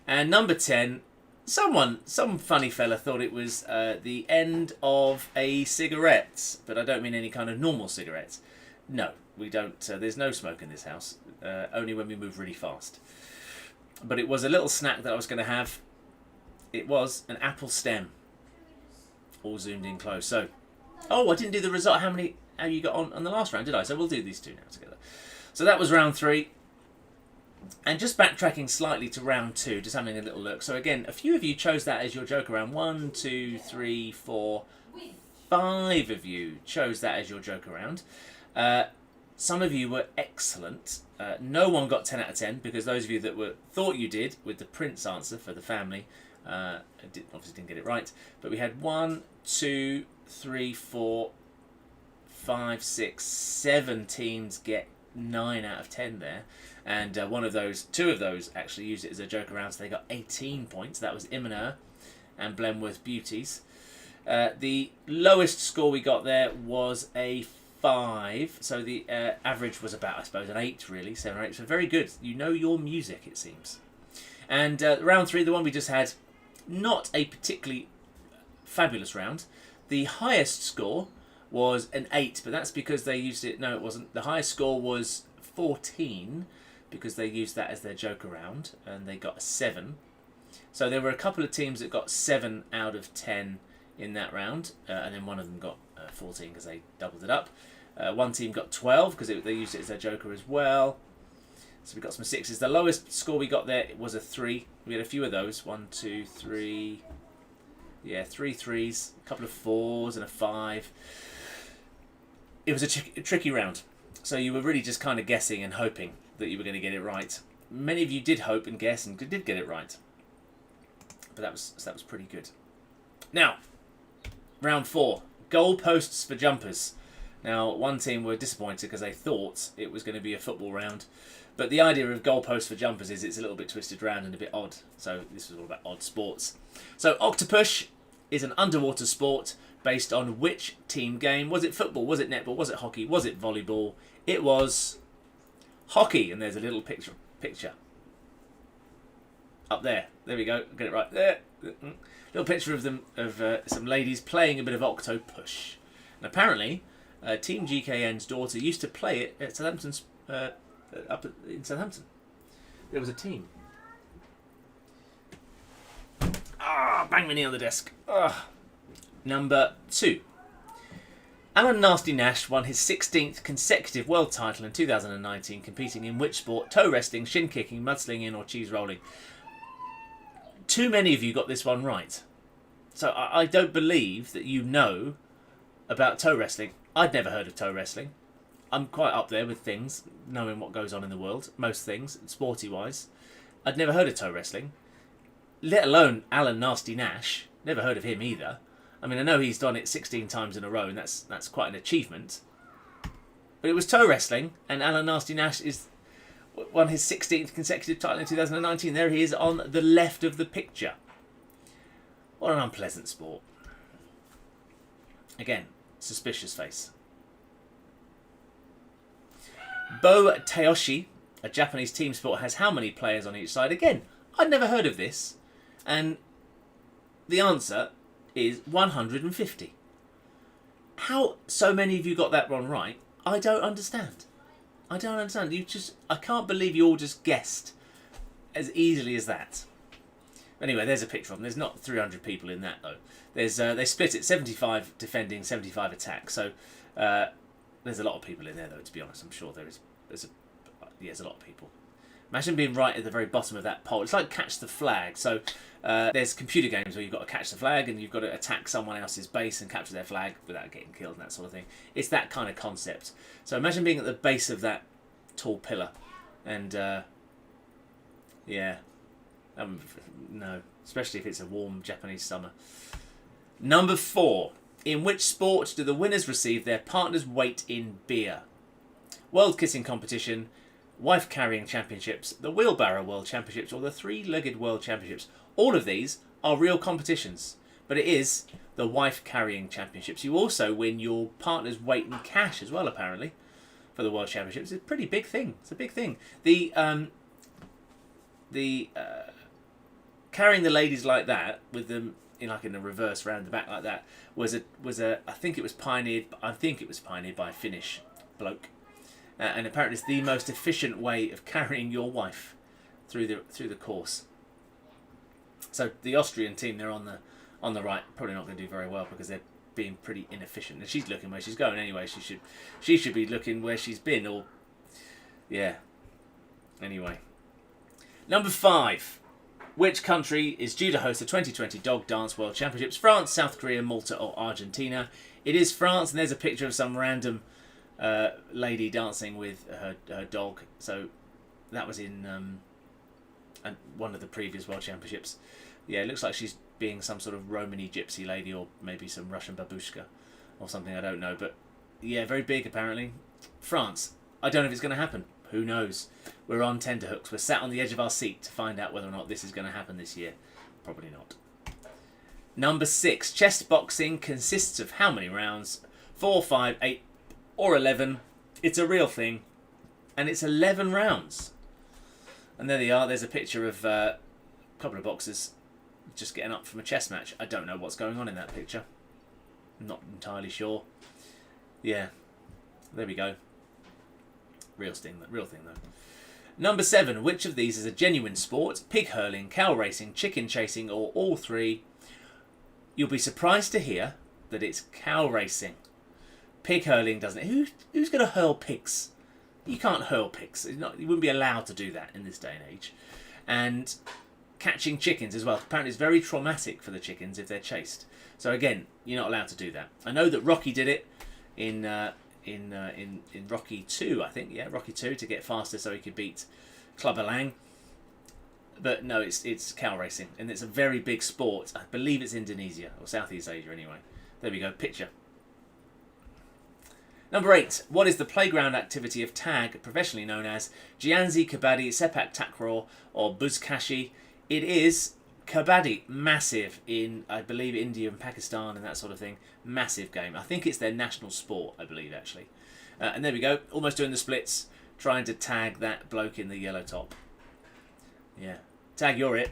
And number 10. Some funny fella thought it was the end of a cigarette, but I don't mean any kind of normal cigarettes. No, we don't. There's no smoke in this house, only when we move really fast. But it was a little snack that I was going to have. It was an apple stem, all zoomed in close. So, I didn't do the result. How you got on the last round, did I? So we'll do these two now together. So that was round 3. And just backtracking slightly to round 2, just having a little look. So again, a few of you chose that as your joker round. 1, 2, 3, 4, 5 of you chose that as your joker round. Some of you were excellent. No one got 10 out of 10, because those of you that thought you did with the Prince answer for the family obviously didn't get it right. But we had 1, 2, 3, 4, 5, 6, 7 teams get 9 out of 10 there, and two of those actually used it as a joker round, so they got 18 points. That was Immoner and Blenworth Beauties. The lowest score we got there was a 5, so the average was about, I suppose, an 8 really, 7 or 8, so very good. You know your music, it seems. And round 3, the one we just had, not a particularly fabulous round. The highest score was an 8, but that's because they used it. No, it wasn't. The highest score was 14, because they used that as their joker round, and they got a 7. So there were a couple of teams that got 7 out of 10 in that round, and then one of them got 14 because they doubled it up. One team got 12 because they used it as their joker as well. So we got some 6s. The lowest score we got there was a 3. We had a few of those. 1, 2, 3. Yeah, 3 3s, a couple of 4s, and a 5. It was a tricky round. So you were really just kind of guessing and hoping that you were going to get it right. Many of you did hope and guess and did get it right. But that was pretty good. Now, round 4. goalposts for jumpers. Now, one team were disappointed because they thought it was going to be a football round. But the idea of goalposts for jumpers is it's a little bit twisted round and a bit odd. So this was all about odd sports. So Octopush is an underwater sport based on which team game? Was it football? Was it netball? Was it hockey? Was it volleyball? It was hockey. And there's a little picture up there. There we go. Get it right there. Little picture of them, of some ladies playing a bit of Octopush. And apparently, Team GKN's daughter used to play it at Southampton's up in Southampton. There was a team. Bang my knee on the desk. Number 2. Alan Nasty Nash won his 16th consecutive world title in 2019, competing in which sport? Toe wrestling, shin kicking, mudslinging, or cheese rolling. Too many of you got this one right. So I don't believe that you know about toe wrestling. I'd never heard of toe wrestling. I'm quite up there with things, knowing what goes on in the world, most things, sporty-wise. I'd never heard of toe wrestling, let alone Alan Nasty Nash. Never heard of him either. I mean, I know he's done it 16 times in a row, and that's quite an achievement. But it was toe wrestling, and Alan Nasty Nash won his 16th consecutive title in 2019. There he is on the left of the picture. What an unpleasant sport. Again, suspicious face. Bo Taoshi, a Japanese team sport, has how many players on each side? Again, I'd never heard of this. And the answer is 150. How so many of you got that one right? I don't understand. I can't believe you all just guessed as easily as that. Anyway, there's a picture of them. There's not 300 people in that, though. There's they split it 75 defending, 75 attack. So there's a lot of people in there, though, to be honest. I'm sure there's a lot of people. Imagine being right at the very bottom of that pole. It's like catch the flag. So there's computer games where you've got to catch the flag and you've got to attack someone else's base and capture their flag without getting killed and that sort of thing. It's that kind of concept. So imagine being at the base of that tall pillar and no, especially if it's a warm Japanese summer. Number 4. In which sport do the winners receive their partner's weight in beer? World Kissing Competition, Wife Carrying Championships, the Wheelbarrow World Championships, or the Three-Legged World Championships. All of these are real competitions, but it is the Wife Carrying Championships. You also win your partner's weight in cash as well, apparently, for the World Championships. It's a pretty big thing. It's a big thing. The carrying the ladies like that with them in the reverse round the back like that was a I think it was pioneered by a Finnish bloke, and apparently it's the most efficient way of carrying your wife through the course. So the Austrian team, they're on the right, probably not going to do very well because they're being pretty inefficient. And she's looking where she's going anyway. She should be looking where she's been, or yeah. Anyway, number 5. Which country is due to host the 2020 Dog Dance World Championships? France, South Korea, Malta, or Argentina? It is France, and there's a picture of some random lady dancing with her dog. So that was in one of the previous World Championships. Yeah, it looks like she's being some sort of Romany gypsy lady, or maybe some Russian babushka or something, I don't know. But yeah, very big apparently. France. I don't know if it's going to happen. Who knows? We're on tenterhooks. We're sat on the edge of our seat to find out whether or not this is going to happen this year. Probably not. Number 6. Chess boxing consists of how many rounds? 4, 5, 8, or 11. It's a real thing. And it's 11 rounds. And there they are. There's a picture of a couple of boxers just getting up from a chess match. I don't know what's going on in that picture. I'm not entirely sure. Yeah. There we go. Real thing though. Number 7. Which of these is a genuine sport? Pig hurling, cow racing, chicken chasing, or all 3? You'll be surprised to hear that it's cow racing. Pig hurling doesn't it? Who's going to hurl pigs? You can't hurl pigs. You wouldn't be allowed to do that in this day and age. And catching chickens as well. Apparently it's very traumatic for the chickens if they're chased. So again, you're not allowed to do that. I know that Rocky did it in Rocky 2, I think. Yeah, Rocky 2, to get faster so he could beat Clubber Lang. But no, it's cow racing, and it's a very big sport. I believe it's Indonesia or Southeast Asia anyway. There we go, picture. Number 8. What is the playground activity of tag, professionally known as Jianzi, Kabaddi, Sepak Takraw, or Buzkashi? It is Kabaddi. Massive in, I believe, India and Pakistan and that sort of thing. Massive game. I think it's their national sport, I believe, actually. And there we go. Almost doing the splits. Trying to tag that bloke in the yellow top. Yeah. Tag, you're it.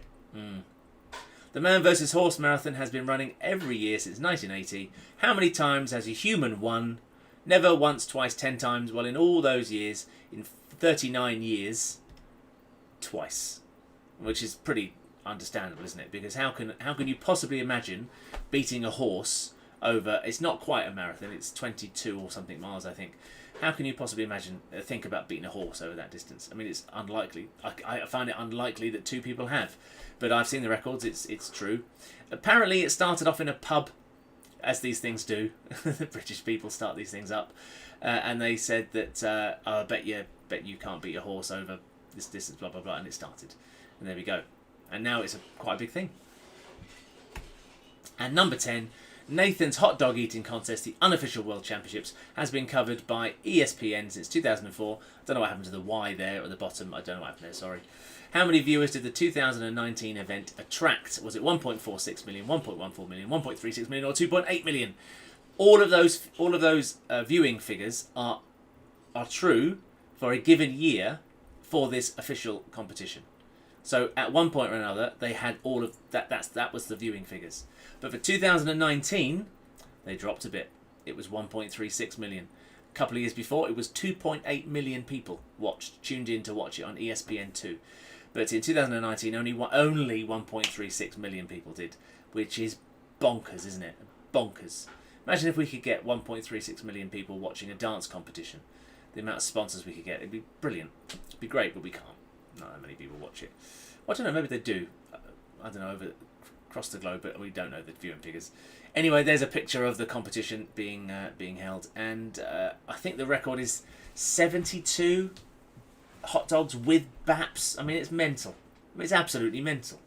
The man versus horse marathon has been running every year since 1980. How many times has a human won? Never, once, twice, 10 times. Well, in all those years, in 39 years, twice. Which is pretty understandable, isn't it? Because how can you possibly imagine beating a horse over... It's not quite a marathon. It's 22 or something miles, I think. How can you possibly think about beating a horse over that distance? I mean, it's unlikely. I find it unlikely that two people have. But I've seen the records. It's true. Apparently, it started off in a pub, as these things do. The British people start these things up. And they said that, I bet you can't beat a horse over this distance, blah, blah, blah. And it started. And there we go. And now it's quite a big thing. And number 10... Nathan's hot dog eating contest, the unofficial World Championships, has been covered by ESPN since 2004. I don't know what happened to the Y there at the bottom. I don't know what happened there, sorry. How many viewers did the 2019 event attract? Was it 1.46 million, 1.14 million, 1.36 million, or 2.8 million? All of those viewing figures are true for a given year for this official competition. So at one point or another, they had all of that. That was the viewing figures. But for 2019, they dropped a bit. It was 1.36 million. A couple of years before, it was 2.8 million people tuned in to watch it on ESPN2. But in 2019, only 1.36 million people did, which is bonkers, isn't it? Bonkers. Imagine if we could get 1.36 million people watching a dance competition. The amount of sponsors we could get, it'd be brilliant. It'd be great, but we can't. Not that many people watch it. Well, I don't know, maybe they do. I don't know, across the globe, but we don't know the viewing figures. Anyway, there's a picture of the competition being held, and I think the record is 72 hot dogs with baps. I mean, it's mental. It's absolutely mental.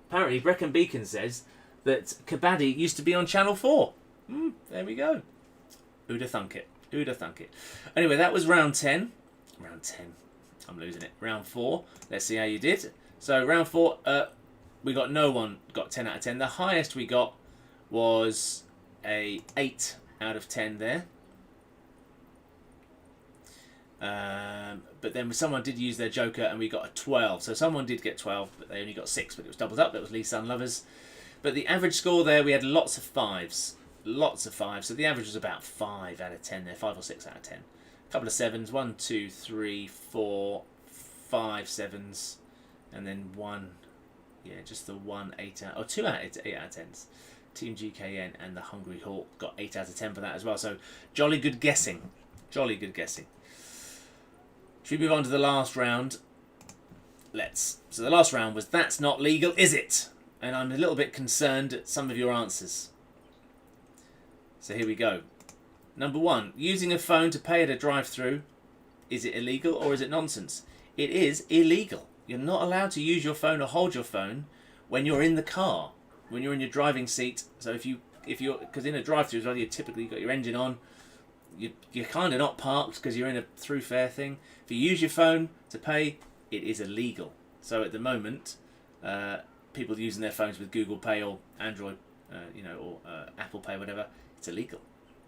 Apparently, Brecon Beacon says that Kabaddi used to be on Channel 4. There we go. Who'd have thunk it? Who'd have thunk it? Anyway, that was round 10. Round 10. I'm losing it. Round 4. Let's see how you did. So round 4, we got no one got 10 out of 10. The highest we got was a 8 out of 10 there. But then someone did use their joker and we got a 12. So someone did get 12, but they only got 6, but it was doubled up. That was Lee Sun Lovers. But the average score there, we had lots of 5s. Lots of 5s. So the average was about 5 out of 10 there. 5 or 6 out of 10. A couple of 7s. 1, 2, 3, 4, 5 7s. And then 1, just the 1 8 out, or 2 out of 8 out of 10s. Team GKN and the Hungry Hawk got 8 out of 10 for that as well. So jolly good guessing. Jolly good guessing. Should we move on to the last round? Let's. So the last round was That's Not Legal, Is It? And I'm a little bit concerned at some of your answers. So here we go. Number 1, using a phone to pay at a drive-through. Is it illegal or is it nonsense? It is illegal. You're not allowed to use your phone or hold your phone when you're in the car, when you're in your driving seat. So if you're, because in a drive-through as well, you typically got your engine on. You're kind of not parked because you're in a through-fare thing. If you use your phone to pay, it is illegal. So at the moment, people using their phones with Google Pay or Android, or Apple Pay, whatever, it's illegal.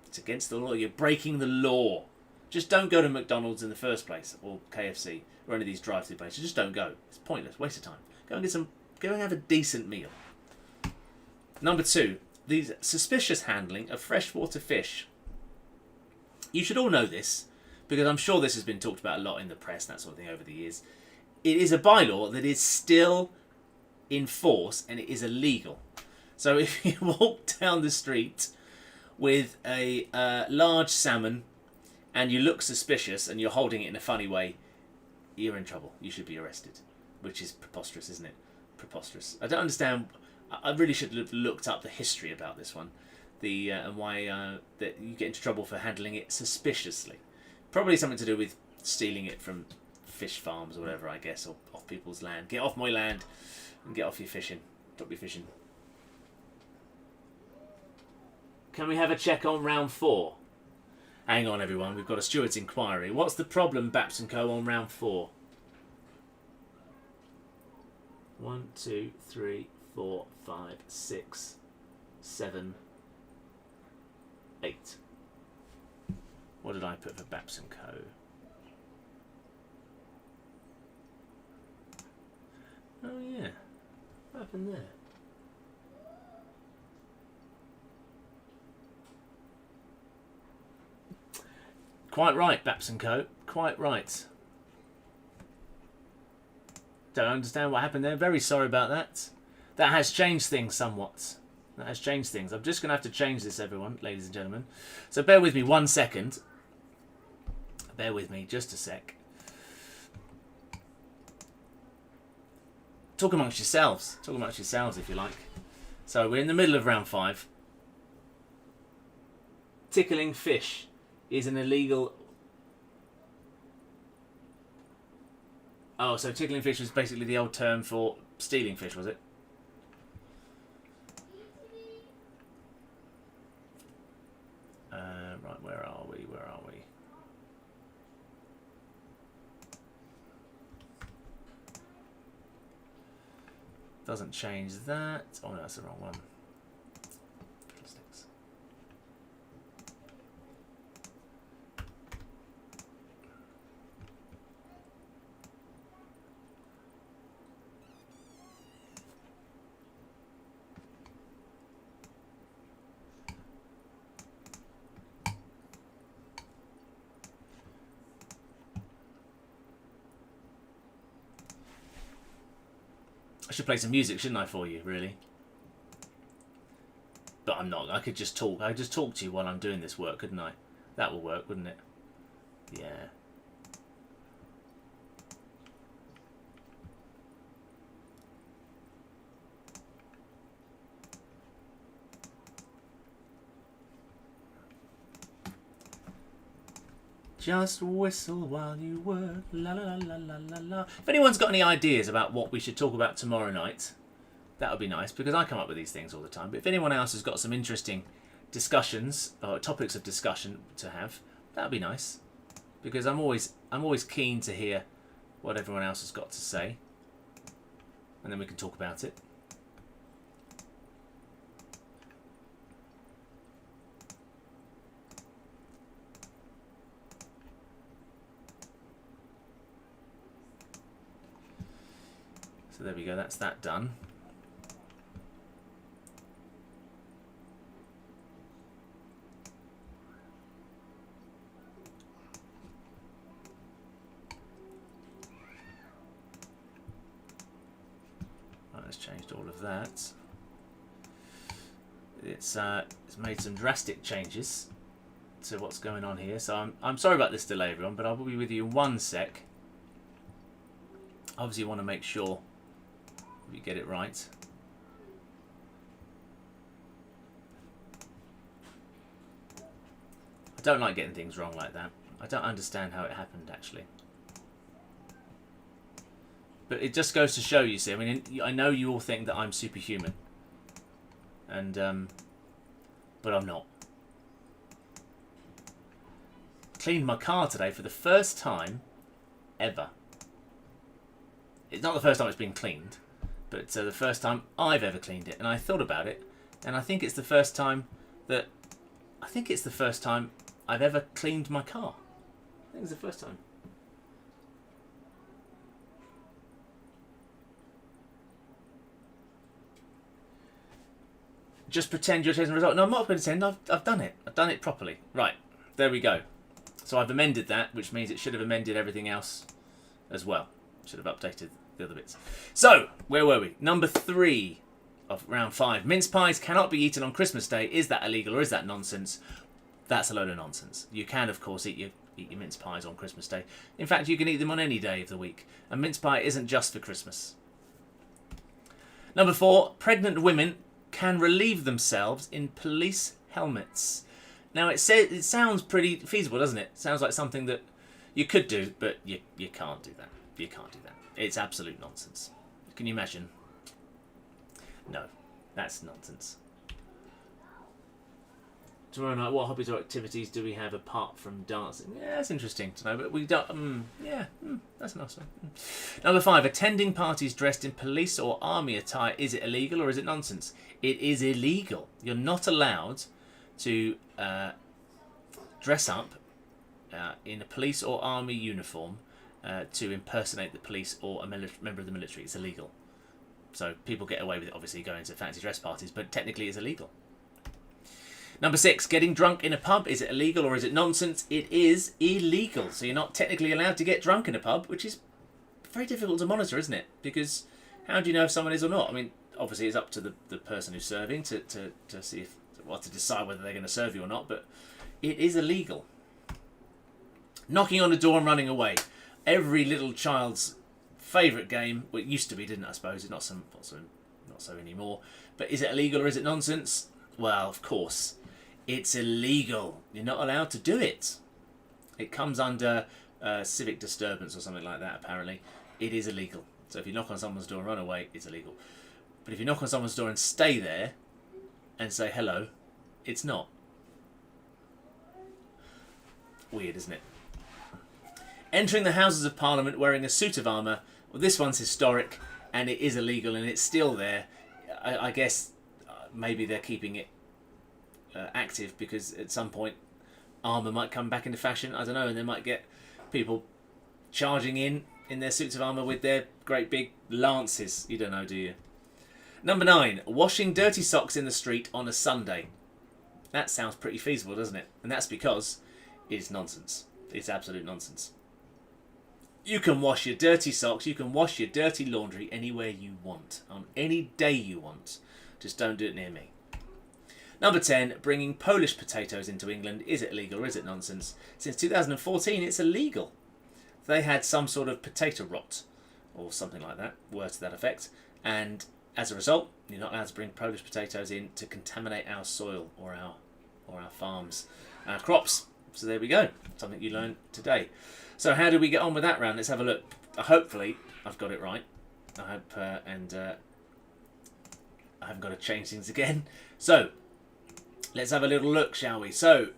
It's against the law. You're breaking the law. Just don't go to McDonald's in the first place, or KFC, or any of these drive-through places. Just don't go. It's pointless. Waste of time. Go and have a decent meal. Number 2, the suspicious handling of freshwater fish. You should all know this, because I'm sure this has been talked about a lot in the press, that sort of thing, over the years. It is a bylaw that is still in force, and it is illegal. So if you walk down the street with a large salmon and you look suspicious and you're holding it in a funny way, you're in trouble. You should be arrested, which is preposterous, isn't it? Preposterous. I don't understand. I really should have looked up the history about this one, and why that you get into trouble for handling it suspiciously. Probably something to do with stealing it from fish farms or whatever, I guess, or off people's land. Get off my land and get off your fishing. Stop your fishing. Can we have a check on round 4? Hang on, everyone. We've got a steward's inquiry. What's the problem, Baps & Co, on round 4? 1, 2, 3, 4, 5, 6, 7, 8. What did I put for Baps & Co? Oh, yeah. What happened there? Quite right, Baps & Co. Quite right. Don't understand what happened there. Very sorry about that. That has changed things somewhat. That has changed things. I'm just going to have to change this, everyone, ladies and gentlemen. So bear with me 1 second. Bear with me just a sec. Talk amongst yourselves. Talk amongst yourselves, if you like. So we're in the middle of round 5. Tickling fish is an illegal... Oh, so tickling fish was basically the old term for stealing fish, was it? Right, where are we? Where are we? Doesn't change that. Oh, no, that's the wrong one. Fiddlesticks. I should play some music, shouldn't I, for you, really? But I'm not. I could just talk. I could just talk to you while I'm doing this work, couldn't I? That will work, wouldn't it? Yeah. Just whistle while you work, la la la la la la. If anyone's got any ideas about what we should talk about tomorrow night, that would be nice, because I come up with these things all the time. But if anyone else has got some interesting discussions or topics of discussion to have, that would be nice, because I'm always keen to hear what everyone else has got to say, and then we can talk about it. So there we go, that's that done. Right, let's change all of that. It's made some drastic changes to what's going on here. So I'm sorry about this delay, everyone, but I'll be with you in 1 sec. Obviously, you want to make sure we get it right. I don't like getting things wrong like that. I don't understand how it happened, actually. But it just goes to show, you see. I mean, I know you all think that I'm superhuman, and but I'm not. Cleaned my car today for the first time ever. It's not the first time it's been cleaned, but the first time I've ever cleaned it. And I thought about it, and I think it's the first time I've ever cleaned my car. I think it's the first time. Just pretend you're chasing a result. No, I'm not going to pretend. I've done it. I've done it properly. Right, there we go. So I've amended that, which means it should have amended everything else as well. Should have updated the other bits. So, where were we? Number 3 of round 5. Mince pies cannot be eaten on Christmas Day. Is that illegal or is that nonsense? That's a load of nonsense. You can, of course, eat your mince pies on Christmas Day. In fact, you can eat them on any day of the week. And mince pie isn't just for Christmas. Number 4. Pregnant women can relieve themselves in police helmets. Now, it sounds pretty feasible, doesn't it? Sounds like something that you could do, but you can't do that. You can't do that. It's absolute nonsense. Can you imagine? No, that's nonsense. tomorrow night, what hobbies or activities do we have apart from dancing? Yeah, that's interesting to know, but we don't... that's a nice one. Number 5, attending parties dressed in police or army attire. Is it illegal or is it nonsense? It is illegal. You're not allowed to dress up in a police or army uniform to impersonate the police or a member of the military. It's illegal. So people get away with it, obviously, going to fancy dress parties, but technically it's illegal. Number 6, getting drunk in a pub. Is it illegal or is it nonsense? It is illegal. So you're not technically allowed to get drunk in a pub, which is very difficult to monitor, isn't it? Because how do you know if someone is or not? I mean, obviously it's up to the person who's serving to see if, well, to decide whether they're going to serve you or not, but it is illegal. Knocking on the door and running away. Every little child's favourite game. Well, it used to be, didn't it, I suppose? It's not so anymore. But is it illegal or is it nonsense? Well, of course. It's illegal. You're not allowed to do it. It comes under civic disturbance or something like that, apparently. It is illegal. So if you knock on someone's door and run away, it's illegal. But if you knock on someone's door and stay there and say hello, it's not. Weird, isn't it? Entering the Houses of Parliament wearing a suit of armour. Well, this one's historic and it is illegal and it's still there. I guess maybe they're keeping it active because at some point armour might come back into fashion. I don't know, and they might get people charging in their suits of armour with their great big lances. You don't know, do you? Number 9, washing dirty socks in the street on a Sunday. That sounds pretty feasible, doesn't it? And that's because it's nonsense. It's absolute nonsense. You can wash your dirty socks, you can wash your dirty laundry anywhere you want, on any day you want. Just don't do it near me. Number 10, bringing Polish potatoes into England. Is it illegal or is it nonsense? Since 2014, it's illegal. They had some sort of potato rot or something like that, words to that effect. And as a result, you're not allowed to bring Polish potatoes in to contaminate our soil or our farms, our crops. So there we go. Something you learned today. So how did we get on with that round? Let's have a look. Hopefully, I've got it right. I hope, I haven't got to change things again. So, let's have a little look, shall we? So,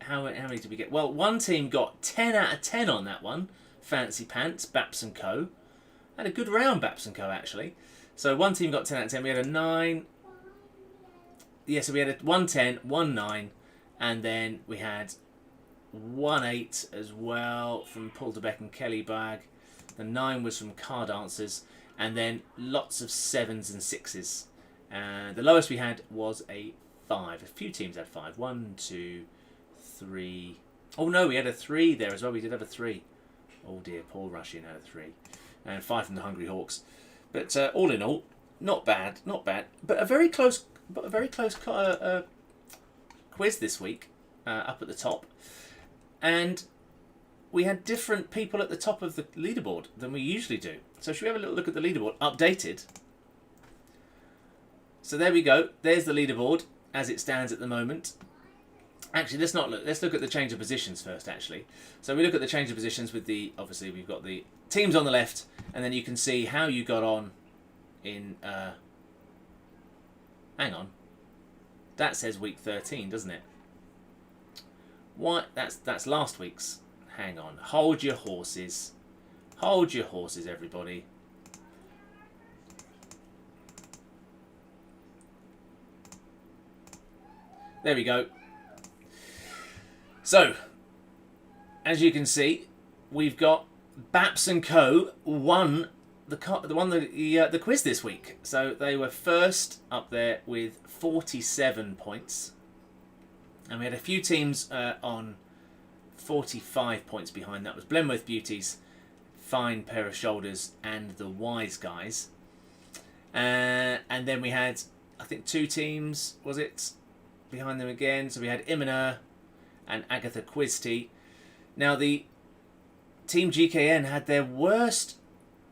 how many did we get? Well, one team got 10 out of 10 on that one. Fancy Pants, Baps & Co. Had a good round, Baps & Co, actually. So, one team got 10 out of 10. We had a 9. Yeah, so we had a 110, 19, and then we had 1-8 as well from Paul de Beke and Kelly Boag. The 9 was from Car Dancers, and then lots of 7s and 6s. And the lowest we had was a 5. A few teams had 5. 1, 2, 3. Oh no, we had a 3 there as well. We did have a 3. Oh dear, Paul Rushian had a 3, and 5 from the Hungry Hawks. But all in all, not bad, not bad. But a very close quiz this week, up at the top, and we had different people at the top of the leaderboard than we usually do. So should we have a little look at the leaderboard, updated? So there we go. There's the leaderboard as it stands at the moment. Actually, let's not look. Let's look at the change of positions first, actually. So we look at the change of positions with the, obviously we've got the teams on the left, and then you can see how you got on in, hang on. That says week 13, doesn't it? What? That's last week's. Hang on. Hold your horses. Hold your horses, everybody. There we go. So, as you can see, we've got Baps & Co. won the quiz this week. So they were first up there with 47 points. And we had a few teams on 45 points behind. That was Blenworth Beauties, Fine Pair of Shoulders, and the Wise Guys. And then we had, I think, 2 teams, was it, behind them again. So we had Imina and Agatha Quisty. Now the Team GKN had their worst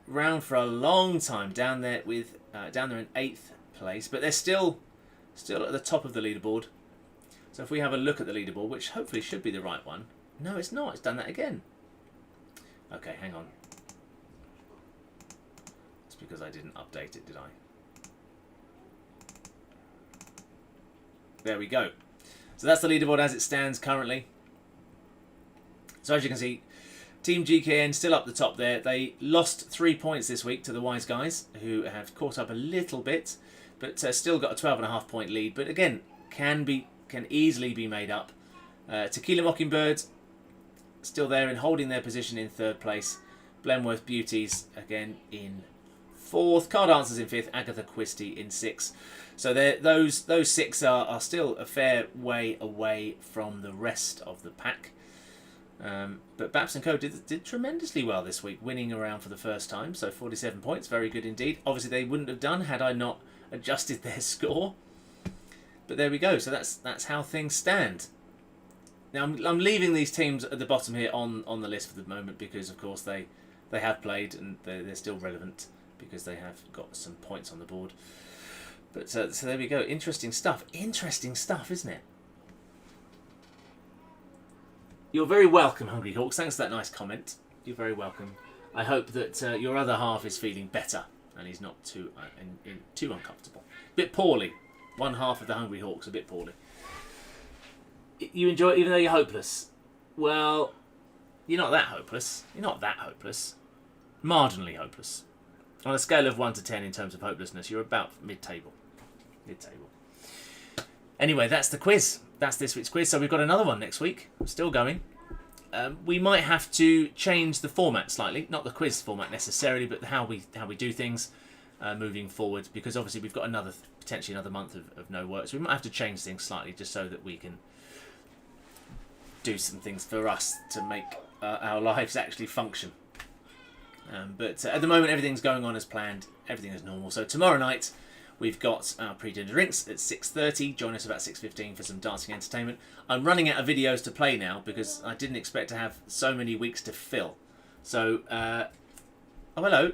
round for a long time, down there with down there in 8th place, but they're still at the top of the leaderboard. So if we have a look at the leaderboard, which hopefully should be the right one. No, it's not. It's done that again. Okay, hang on. It's because I didn't update it, did I? There we go. So that's the leaderboard as it stands currently. So as you can see, Team GKN still up the top there. They lost 3 points this week to the Wise Guys, who have caught up a little bit, but still got a 12.5 point lead. But again, can easily be made up. Tequila Mockingbird still there and holding their position in 3rd place. Blenworth Beauties again in 4th. Car Dancers in 5th. Agatha Christie in 6th. So those 6 are still a fair way away from the rest of the pack. But Baps & Co did tremendously well this week, winning around for the first time. So 47 points, very good indeed. Obviously they wouldn't have done had I not adjusted their score. But there we go. So that's how things stand. Now I'm leaving these teams at the bottom here on the list for the moment because of course they have played and they're still relevant because they have got some points on the board. But so there we go. Interesting stuff. Interesting stuff, isn't it? You're very welcome, Hungry Hawks. Thanks for that nice comment. You're very welcome. I hope that your other half is feeling better and he's not too uncomfortable. A bit poorly. One half of the Hungry Hawks a bit poorly. You enjoy it even though you're hopeless. Well, you're not that hopeless. You're not that hopeless. Marginally hopeless. On a scale of 1 to 10 in terms of hopelessness, you're about mid-table. Mid-table. Anyway, that's the quiz. That's this week's quiz. So we've got another one next week. Still going. We might have to change the format slightly. Not the quiz format necessarily, but how we do things moving forward. Because obviously we've got potentially another month of no work. So we might have to change things slightly just so that we can do some things for us to make our lives actually function. But at the moment everything's going on as planned. Everything is normal. So tomorrow night we've got our pre-dinner drinks at 6:30. Join us about 6:15 for some dancing entertainment. I'm running out of videos to play now because I didn't expect to have so many weeks to fill. So, oh hello.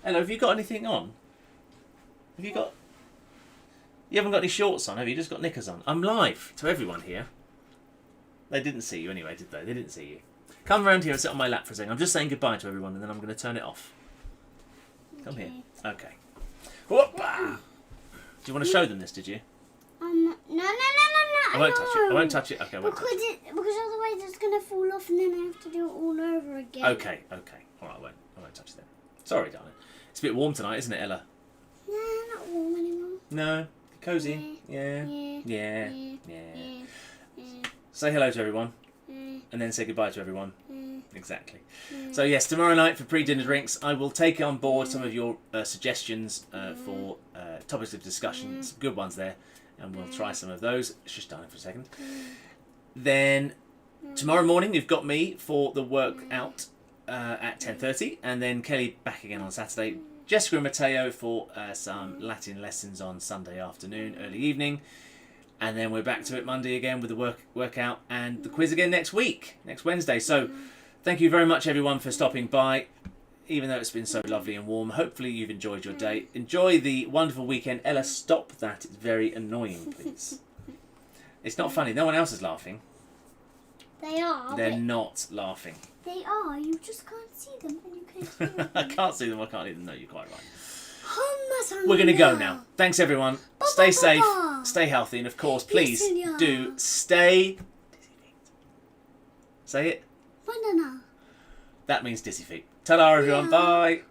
Hello, have you got anything on? You haven't got any shorts on, have you? Just got knickers on. I'm live to everyone here. They didn't see you anyway, did they? They didn't see you. Come around here and sit on my lap for a second. I'm just saying goodbye to everyone and then I'm going to turn it off. Come here. Okay. Whoop-ah. Do you want to show them this, did you? No. I won't touch it. I won't touch it. Okay, I won't touch it. Because otherwise it's going to fall off and then I have to do it all over again. Okay. All right, I won't touch it then. Sorry, darling. It's a bit warm tonight, isn't it, Ella? No, not warm anymore. No? Cosy? Yeah. Say hello to everyone. And then say goodbye to everyone. Exactly. So yes, tomorrow night for pre-dinner drinks, I will take on board some of your suggestions for topics of discussion. Some good ones there. And we'll try some of those. Shush, darling, for a second. Then tomorrow morning you've got me for the workout at 10:30. And then Kelly back again on Saturday. Jessica and Matteo for some Latin lessons on Sunday afternoon, early evening. And then we're back to it Monday again with the workout and the quiz again next week, next Wednesday. So thank you very much, everyone, for stopping by. Even though it's been so lovely and warm, hopefully you've enjoyed your day. Enjoy the wonderful weekend. Ella, stop that. It's very annoying, please. It's not funny. No one else is laughing. They are. They're not laughing. They are. You just can't see them and you can't hear them. I can't see them. I can't hear them. No, you're quite right. We're going to go now. Thanks, everyone. Stay safe, stay healthy, and of course, please do stay... Say it. That means dizzy feet. Ta-da, everyone. Bye.